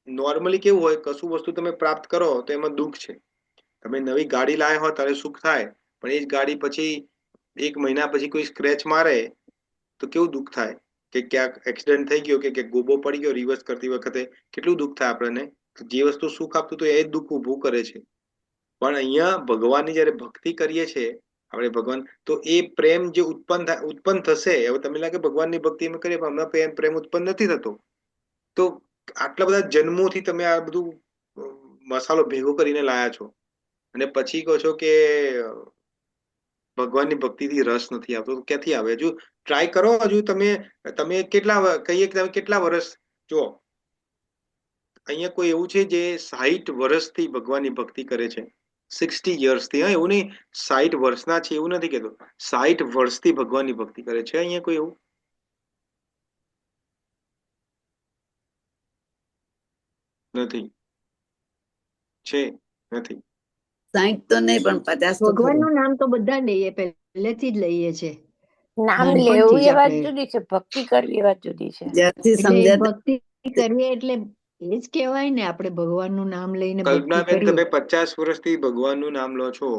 નોર્મલી કેવું હોય, કશું વસ્તુ તમે પ્રાપ્ત કરો તો એમાં દુઃખ છે. તમે નવી ગાડી લાવ્યા હો ત્યારે સુખ થાય, પણ એ જ ગાડી પછી 1 મહિના પછી કોઈ સ્ક્રેચ મારે તો કેવું દુઃખ થાય? કે ક્યાંક એક્સિડન્ટ થઈ ગયો, કે ગોબો પડી ગયો રિવર્સ કરતી વખતે, કેટલું દુઃખ થાય આપણને. જે વસ્તુ સુખ આપતું તો એ જ દુઃખ ઉભું કરે છે. પણ અહીંયા ભગવાનની જયારે ભક્તિ કરીએ છીએ આપણે, ભગવાન તો એ પ્રેમ જે ઉત્પન્ન થશે. હવે તમે લાગે ભગવાનની ભક્તિ અમે કરીએ પણ હમણાં પ્રેમ ઉત્પન્ન નથી થતો, તો આટલા બધા જન્મોથી તમે આ બધું મસાલો ભેગો કરીને લાયા છો, અને પછી કહો છો કે ભગવાનની ભક્તિથી રસ નથી આવતો, તો ક્યાંથી આવે? હજુ ટ્રાય કરો. હજુ તમે કેટલા વર્ષ, જો અહીંયા કોઈ એવું છે જે 60 વર્ષથી ભગવાનની ભક્તિ કરે છે? 60 યર્સથી. હા, એવું નહીં 60 વર્ષના છે એવું નથી કેતો, 60 વર્ષથી ભગવાનની ભક્તિ કરે છે અહીંયા કોઈ એવું? નથી. છે? નથી. 60 તો નહીં, પણ 50 તો ખરું. ભગવાનનું નામ તો બધા લઈએ, પહેલેથી જ લઈએ છે. નામ નાનપણથી લેવું જ એ વાત આપણે. જુદી છે, ભક્તિ કરવી એ વાત જુદી છે. જ્યારથી એટલે સમજ્યા ભક્તિ કરીએ એટલે એ જ કહેવાય ને, આપણે ભગવાનનું નામ લઈને ભક્તિ કલ્પનાબેન, કરીએ. તમે 50 વર્ષથી ભગવાનનું નામ લો છો,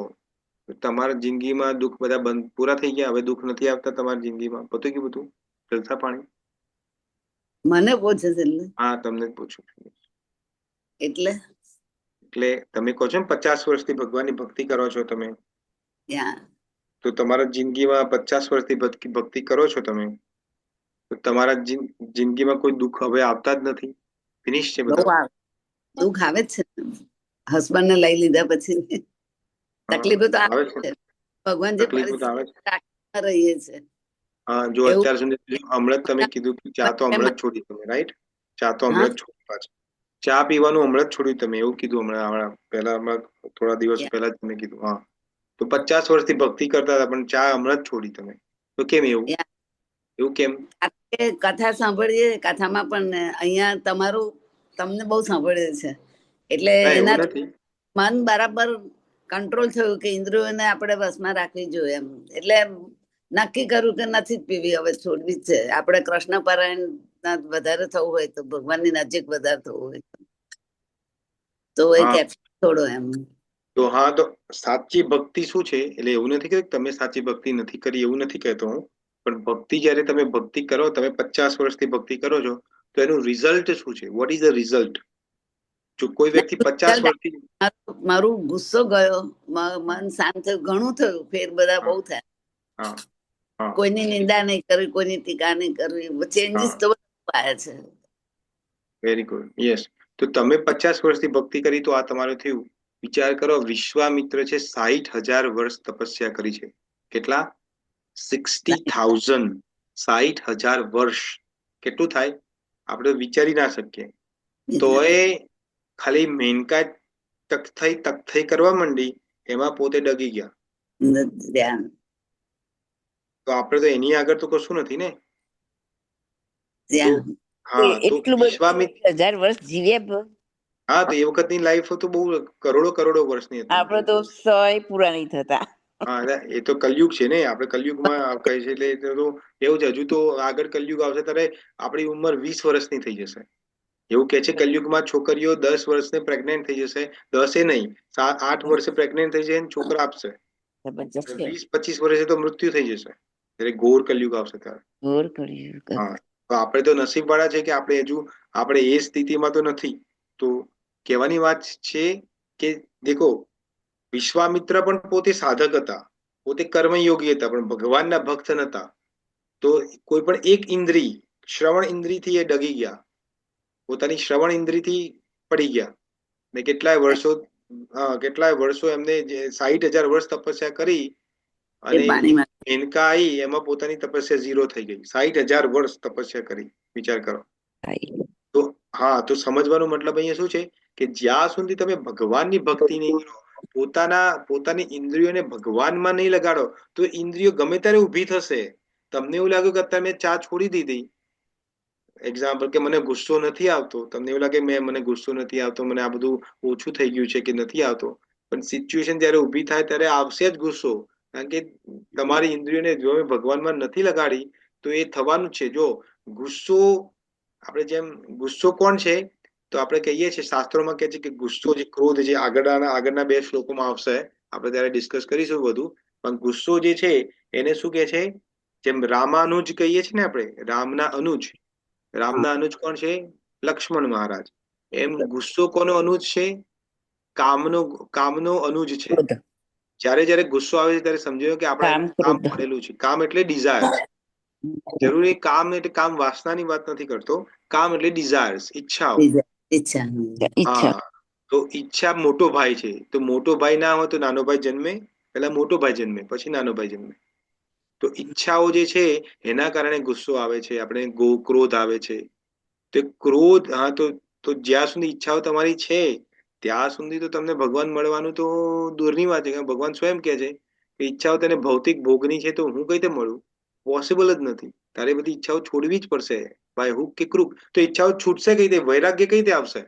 તમારા જિંદગીમાં દુઃખ બધા પૂરા થઈ ગયા? હવે દુઃખ નથી આવતા તમારી જિંદગીમાં? પતું કે બધું જલસા પાણી? મને પૂછે છે એટલે હા, તમને જ પૂછું છું. એટલે એટલે તમે કહો છો ને 50 વર્ષથી ભગવાનની ભક્તિ કરો છો તમે, યા તો તમારા જિંદગીમાં 50 વર્ષથી ભક્તિ કરો છો તમે, તો તમારા જિંદગીમાં કોઈ દુઃખ હવે આવતા જ નથી? ફિનિશ છે બહુ બધા? દુઃખ આવે જ છે. હસબન્ડ ને લઈ લીધા પછી તકલીફો તો આવે આવે છે. છે. ભગવાન જે તકલીફો તો આવે છે. પરિસ્થિતિ રહીએ છે. હા, જો એવું અત્યાર સુધી હમણાં જ તમે કીધું કે ચા તો હમણાં જ છોડી તમે, રાઈટ? ચા તો હમણાં જ છોડી પાછી. ચા પીવાનું હમણાં જ છોડ્યું તમે, એવું કીધું હમણાં થોડા દિવસ પહેલા જ તમે કીધું. હા, તો 50 વર્ષથી ભક્તિ કરતા હતા પણ ચા હમણાં જ છોડી તમે, તો કેમ એવું? એવું કેમ? કથા સાંભળીએ, કથામાં પણ અહીંયા તમને બહુ સાંભળ્યું છે, એટલે એના મન બરાબર કંટ્રોલ થયું કે ઇન્દ્રિયોને આપણે વશમાં રાખવી જોઈએ એમ. એટલે નક્કી કર્યું કે નથી જ પીવી, હવે છોડવી જ છે. આપણે કૃષ્ણ પારાયણ વધારે થવું હોય તો, ભગવાનની નજીક વધારે થવું હોય તો એ છોડો એમ. તો હા, તો સાચી ભક્તિ શું છે? એટલે એવું નથી કે તમે સાચી ભક્તિ નથી કરી, એવું નથી કહેતો હું, પણ ભક્તિ જયારે તમે ભક્તિ કરો, તમે 50 વર્ષથી ભક્તિ કરો છો, તો એનું રિઝલ્ટ શું છે? What is the result? જો કોઈ વ્યક્તિ 50 વર્ષથી, મારું ગુસ્સો ગયો, મન શાંત થયું, ઘણું થયું, ફેર બધા બહુ થયા. કોઈની નિંદા નહીં કરવી, કોઈની ટીકા નહીં કરવી, ચેન્જીસ તો આવ્યા છે. Very good. યસ. તો તમે 50 વર્ષથી ભક્તિ કરી, તો આ તમારું થયું. વિચાર કરો, વિશ્વામિત્ર છે 60,000 વર્ષ તપસ્યા કરી છે. કેટલા? 60,000. 60,000 વર્ષ કેટલું થાય? આપણે વિચારી ના શકીએ. તો એ ખાલી મેનકા તક થઈ કરવા માંડી એમાં પોતે ડગી ગયા. ધ્યાન. તો આપણે તો એની આગળ તો કશું નથી ને. તો ધ્યાન. હા, તો એટલું વિશ્વામિત્ર, બધું 1000 વર્ષ જીવ્યા હા, તો એ વખતની લાઈફ તો બહુ કરોડો વર્ષની હતી. આપડે તો 100 પૂરા નહીં થતા. હા, એ તો કલયુગ છે ને, આપણે કલયુગમાં કહે છે, એટલે તો એવું છે. હજુ તો આગળ કલયુગ આવશે ત્યારે આપણી ઉંમર 20 વર્ષની થઈ જશે. એવું કે છે કલયુગમાં છોકરીઓ 10 વર્ષે પ્રેગ્નેન્ટ થઈ જશે. 10 નહીં, 7-8 વર્ષે પ્રેગ્નેન્ટ થઈ જાય, છોકરા આપશે. જબરજસ્ત છે. 20-25 વર્ષે તો મૃત્યુ થઈ જશે, ત્યારે ઘોર કલયુગ આવશે ત્યારે. ઘોર કર્યું. હા, તો આપણે તો નસીબવાળા છે કે આપણે એ સ્થિતિમાં તો નથી. તો કહેવાની વાત છે કે દેખો, વિશ્વામિત્ર પણ પોતે સાધક હતા, પોતે કર્મયોગી હતા, પણ ભગવાનના ભક્ત નતા. તો કોઈ પણ એક ઇન્દ્રિય, શ્રવણ ઇન્દ્રિયથી એ ડગી ગયા, પોતાની શ્રવણ ઇન્દ્રિયથી પડી ગયા. ને કેટલાય વર્ષો એમને 60,000 વર્ષ તપસ્યા કરી, અને મેનકા આવી, એમાં પોતાની તપસ્યા 0 થઈ ગઈ. 60,000 વર્ષ તપસ્યા કરી, વિચાર કરો. તો હા, તો સમજવાનો મતલબ અહીંયા શું છે કે જ્યાં સુધી તમે ભગવાનની ભક્તિ નહીં કરો, પોતાની ઇન્દ્રિયોને ભગવાનમાં નહીં લગાડો, તો ઇન્દ્રિયો ગમે ત્યારે ઊભી થશે. તમને એવું લાગ્યું કે તમે ચા છોડી દીધી, એક્ઝામ્પલ કે મને ગુસ્સો નથી આવતો, તમને એવું લાગે મને ગુસ્સો નથી આવતો, મને આ બધું ઓછું થઈ ગયું છે કે નથી આવતો, પણ સિચ્યુએશન જયારે ઊભી થાય ત્યારે આવશે જ ગુસ્સો. કારણ કે તમારી ઇન્દ્રિયોને જો ભગવાનમાં નથી લગાડી તો એ થવાનું છે. જો ગુસ્સો, આપણે જેમ ગુસ્સો કોણ છે, તો આપણે કહીએ છીએ, શાસ્ત્રોમાં કહે છે કે ગુસ્સો જે ક્રોધ, જે આગળના 2 શ્લોકોમાં આવશે, આપણે ત્યારે ડિસ્કસ કરીશું બધું. પણ ગુસ્સો જે છે એને શું કે છે, જેમ રામાનુજ કહીએ છીએ ને આપણે, રામના અનુજ કોણ છે? લક્ષ્મણ મહારાજ. એમ ગુસ્સો કોનો અનુજ છે? કામનો અનુજ છે. જયારે ગુસ્સો આવે છે ત્યારે સમજો કે આપણે કામ પડેલું છે. કામ એટલે ડિઝાયર્સ. જરૂરી કામ એટલે કામ વાસનાની વાત નથી કરતો. કામ એટલે ડિઝાયર્સ, ઈચ્છાઓ. હા, તો ઈચ્છા મોટો ભાઈ છે. તો મોટો ભાઈ ના હોય તો નાનો ભાઈ જન્મે, પેલા મોટો ભાઈ જન્મે, પછી નાનો ભાઈ જન્મે. તો ઈચ્છાઓ જે છે એના કારણે ગુસ્સો આવે છે, આપણે ક્રોધ આવે છે. તો ક્રોધ, હા, તો જ્યાં સુધી ઈચ્છાઓ તમારી છે ત્યાં સુધી તો તમને ભગવાન મળવાનું તો દૂરની વાત છે. ભગવાન સ્વયં કહે છે કે ઈચ્છાઓ તને ભૌતિક ભોગની છે તો હું કઈ રીતે મળું? પોસિબલ જ નથી. તારે બધી ઈચ્છાઓ છોડવી જ પડશે, બાય હુક કે ક્રુક. તો ઈચ્છાઓ છૂટશે કઈ રીતે? વૈરાગ્ય કઈ રીતે આવશે?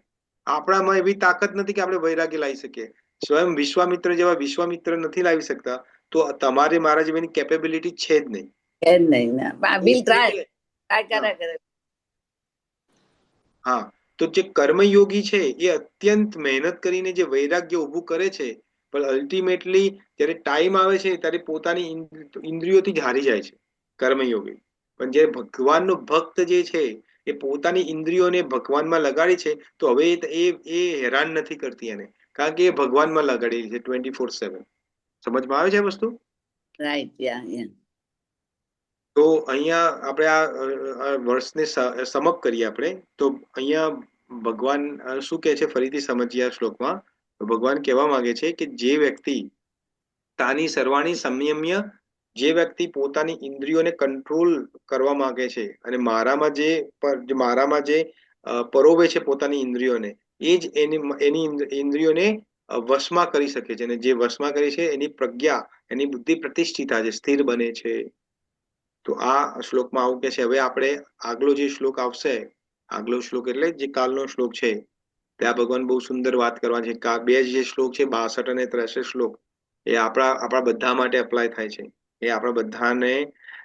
આપણામાં એવી તાકાત નથી કે આપણે વૈરાગ્ય લાવી શકીએ. સ્વયં વિશ્વામિત્ર જેવા વિશ્વામિત્ર નથી લાવી શકતા, તો તમારે મારા જેવાની કેપેબિલિટી છે જ નહીં. હા, તો જે કર્મયોગી છે એ અત્યંત મહેનત કરીને જે વૈરાગ્ય ઊભું કરે છે, પણ અલ્ટિમેટલી જયારે ટાઈમ આવે છે ત્યારે પોતાની ઇન્દ્રિયોથી જ હારી જાય છે કર્મયોગી. પણ જે ભગવાનનો ભક્ત જે છે એ પોતાની ઇન્દ્રિયોને ભગવાનમાં લગાડી છે, તો હવે એ હેરાન નથી કરતી એને, કારણ કે એ ભગવાનમાં લગાડેલી છે 24/7. સમજમાં આવે છે આ વસ્તુ? રાઈટ. તો અહીંયા આપણે આ વર્ષને સમઅપ કરીએ આપણે. તો અહીંયા ભગવાન શું કહે છે, ફરીથી સમજીએ આ શ્લોકમાં. ભગવાન કહેવા માંગે છે કે જે વ્યક્તિ તાની સર્વાણી સંયમ્ય, જે વ્યક્તિ પોતાની ઇન્દ્રિયોને કંટ્રોલ કરવા માંગે છે અને મારામાં જે પરોવે છે પોતાની ઇન્દ્રિયોને, એ જ એની ઇન્દ્રિયોને વશમાં કરી શકે છે. અને જે વશમાં કરી છે એની પ્રજ્ઞા, એની બુદ્ધિ પ્રતિષ્ઠિતા છે, સ્થિર બને છે. તો આ શ્લોકમાં આવું કે છે. હવે આપણે આગલો જે શ્લોક આવશે, આગલો શ્લોક એટલે જે કાલનો શ્લોક છે, ત્યાં ભગવાન બહુ સુંદર વાત કરવા છે. 2 જે શ્લોક છે, 62 અને 63 શ્લોક, એ આપણા બધા માટે અપ્લાય થાય છે. એ આપણા બધાને,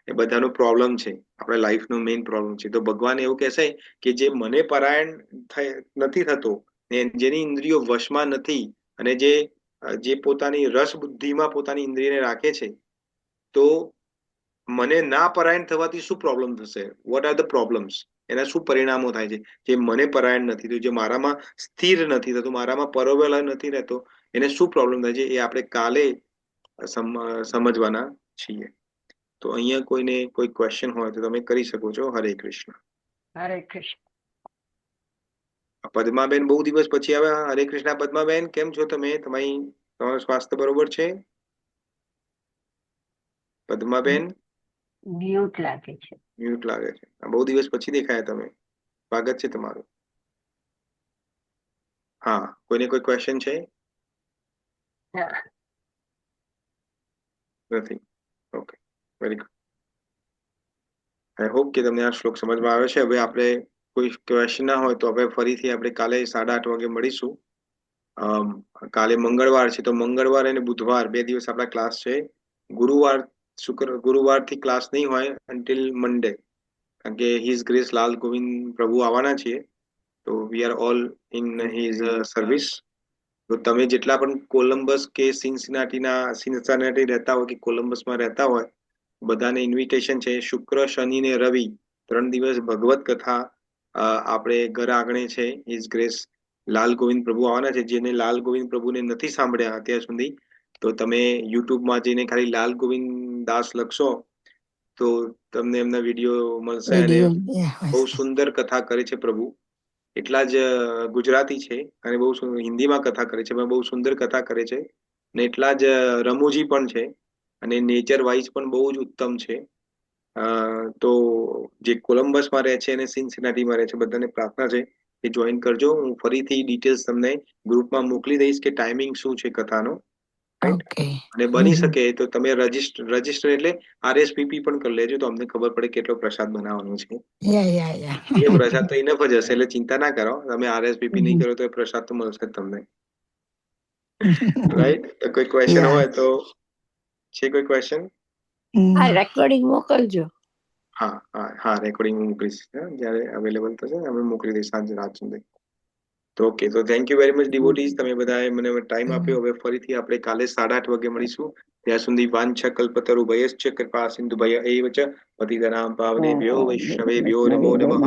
એ બધાનો પ્રોબ્લેમ છે, આપણા લાઈફનો મેઇન પ્રોબ્લેમ છે. તો ભગવાન એવું કહેશે કે જે મને પરાયણ નથી થતો, જેની ઇન્દ્રિયો વશમાં નથી, અને જે પોતાની રસ બુદ્ધિમાં પોતાની ઇન્દ્રિયને રાખે છે, તો મને ના પરાયણ થવાથી શું પ્રોબ્લેમ થશે? What are the problems? એના શું પરિણામો થાય છે? જે મને પરાયણ નથી થતું, જે મારામાં સ્થિર નથી થતું, મારામાં પરોવેલા નથી રહેતો, એને શું પ્રોબ્લેમ થાય છે એ આપણે કાલે સમજવાના છીએ. તો અહીંયા કોઈને કોઈ ક્વેશ્ચન હોય તો તમે કરી શકો છો. હરે કૃષ્ણ. હરે કૃષ્ણ. પદ્માબેન બહુ દિવસ પછી આવ્યા. હરે કૃષ્ણ. પદ્માબેન, કેમ છો તમે? તમારું સ્વાસ્થ્ય બરોબર છે? પદ્માબેન મ્યુટ લાગે છે. બહુ દિવસ પછી દેખાયા તમે. સ્વાગત છે તમારું. હા, કોઈને કોઈ ક્વેશ્ચન છે? નથી. Okay, very good. I hope કે તમને આ શ્લોક સમજમાં આવે છે. હવે આપણે કોઈ ક્વેશ્ચન ના હોય તો હવે ફરીથી આપણે કાલે 8:30 વાગે મળીશું. કાલે મંગળવાર છે, તો મંગળવાર અને બુધવાર 2 દિવસ આપણા ક્લાસ છે. ગુરુવારથી ક્લાસ નહીં હોય અન્ટિલ મંડે, કારણ કે હિઝ ગ્રેસ લાલ ગોવિંદ પ્રભુ આવવાના છીએ, તો we are all in his service. તો તમે જેટલા પણ કોલંબસ કે સિન્સિનાટી રહેતા હોય કે કોલંબસમાં રહેતા હોય, બધાને ઇન્વિટેશન છે. શુક્ર, શનિ ને રવિ 3 દિવસ ભગવત કથા આપણે ઘર આંગણે છે. હિઝ ગ્રેસ લાલ ગોવિંદ પ્રભુ આવવાના છે. જેને લાલ ગોવિંદ પ્રભુને નથી સાંભળ્યા અત્યાર સુધી, તો તમે યુટ્યુબમાં જઈને ખાલી લાલ ગોવિંદ દાસ લખશો તો તમને એમના વિડીયો મળશે. અને બહુ સુંદર કથા કરે છે પ્રભુ. એટલા જ ગુજરાતી છે અને બહુ હિન્દીમાં કથા કરે છે, પણ બહુ સુંદર કથા કરે છે. ને એટલા જ રમૂજી પણ છે અને નેચર વાઇઝ પણ બહુ જ ઉત્તમ છે. તો જે કોલંબસમાં રહે છે અને સિન્સિનાટીમાં રહે છે, બધાને પ્રાર્થના છે કે જોઈન કરજો. હું ફરીથી ડિટેલ્સ તમને ગ્રુપમાં મોકલી દઈશ કે ટાઈમિંગ શું છે કથાનો. અને બની શકે તો તમે રજીસ્ટર એટલે RSVP પણ કરી લેજો, તો અમને ખબર પડે કેટલો પ્રસાદ બનાવવાનો છે. એ પ્રસાદ તો ઇનફ જ હશે, એટલે ચિંતા ના કરો. તમે RSVP નહીં કરો તો એ પ્રસાદ તો મળશે જ તમને. રાઈટ? તો કોઈ ક્વેશ્ચન હોય તો છે? કોઈ ક્વેશ્ચન? હા, રેકોર્ડિંગ મોકલજો. હા, રેકોર્ડિંગ હું મોકલીશ. જ્યારે અવેલેબલ થશે અમે મોકલી દઈશ સાંજે રાત સુધી. તો ઓકે, તો થેન્ક યુ વેરી મચ ડિવોટીઝ, તમે બધાએ મને ટાઈમ આપ્યો. હવે ફરીથી આપણે કાલે 8:30 વાગે મળીશું. ત્યાં સુધી વાંછા કલ્પતરુ ભયશ્ચ કૃપા સિંધુ ભય એવ ચ પતિતનાં પાવનેભ્યો વૈષ્ણવેભ્યો નમો નમઃ.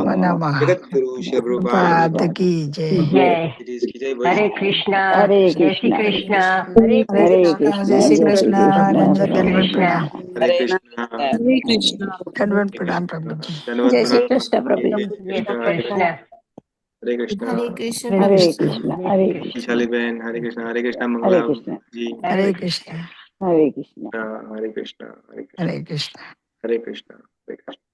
જગદ્ગુરુ શ્રી પ્રભુપાદ કી જય. હરે કૃષ્ણ, હરે જય શ્રી કૃષ્ણ. કૃષ્ણ, હરે હરે કૃષ્ણ, કૃષ્ણ, જય શ્રી કૃષ્ણ. જય શ્રી કૃષ્ણ. હરે કૃષ્ણ. હરે કૃષ્ણ. દંડવત જય પ્રણામ. શ્રી કૃષ્ણ પ્રભુ. જય શ્રી કૃષ્ણ. હરે કૃષ્ણ. હરે કૃષ્ણ હરે પ્રભુજી. કૃષ્ણ, હરે કૃષ્ણ, વિશાલીબેન, હરે કૃષ્ણ. હરે કૃષ્ણ હરે કૃષ્ણ, મંગલાજી. હરે કૃષ્ણ, હરે કૃષ્ણ. હરે કૃષ્ણ. હરે કૃષ્ણ. હરે કૃષ્ણ. હરે કૃષ્ણ. હરે કૃષ્ણ.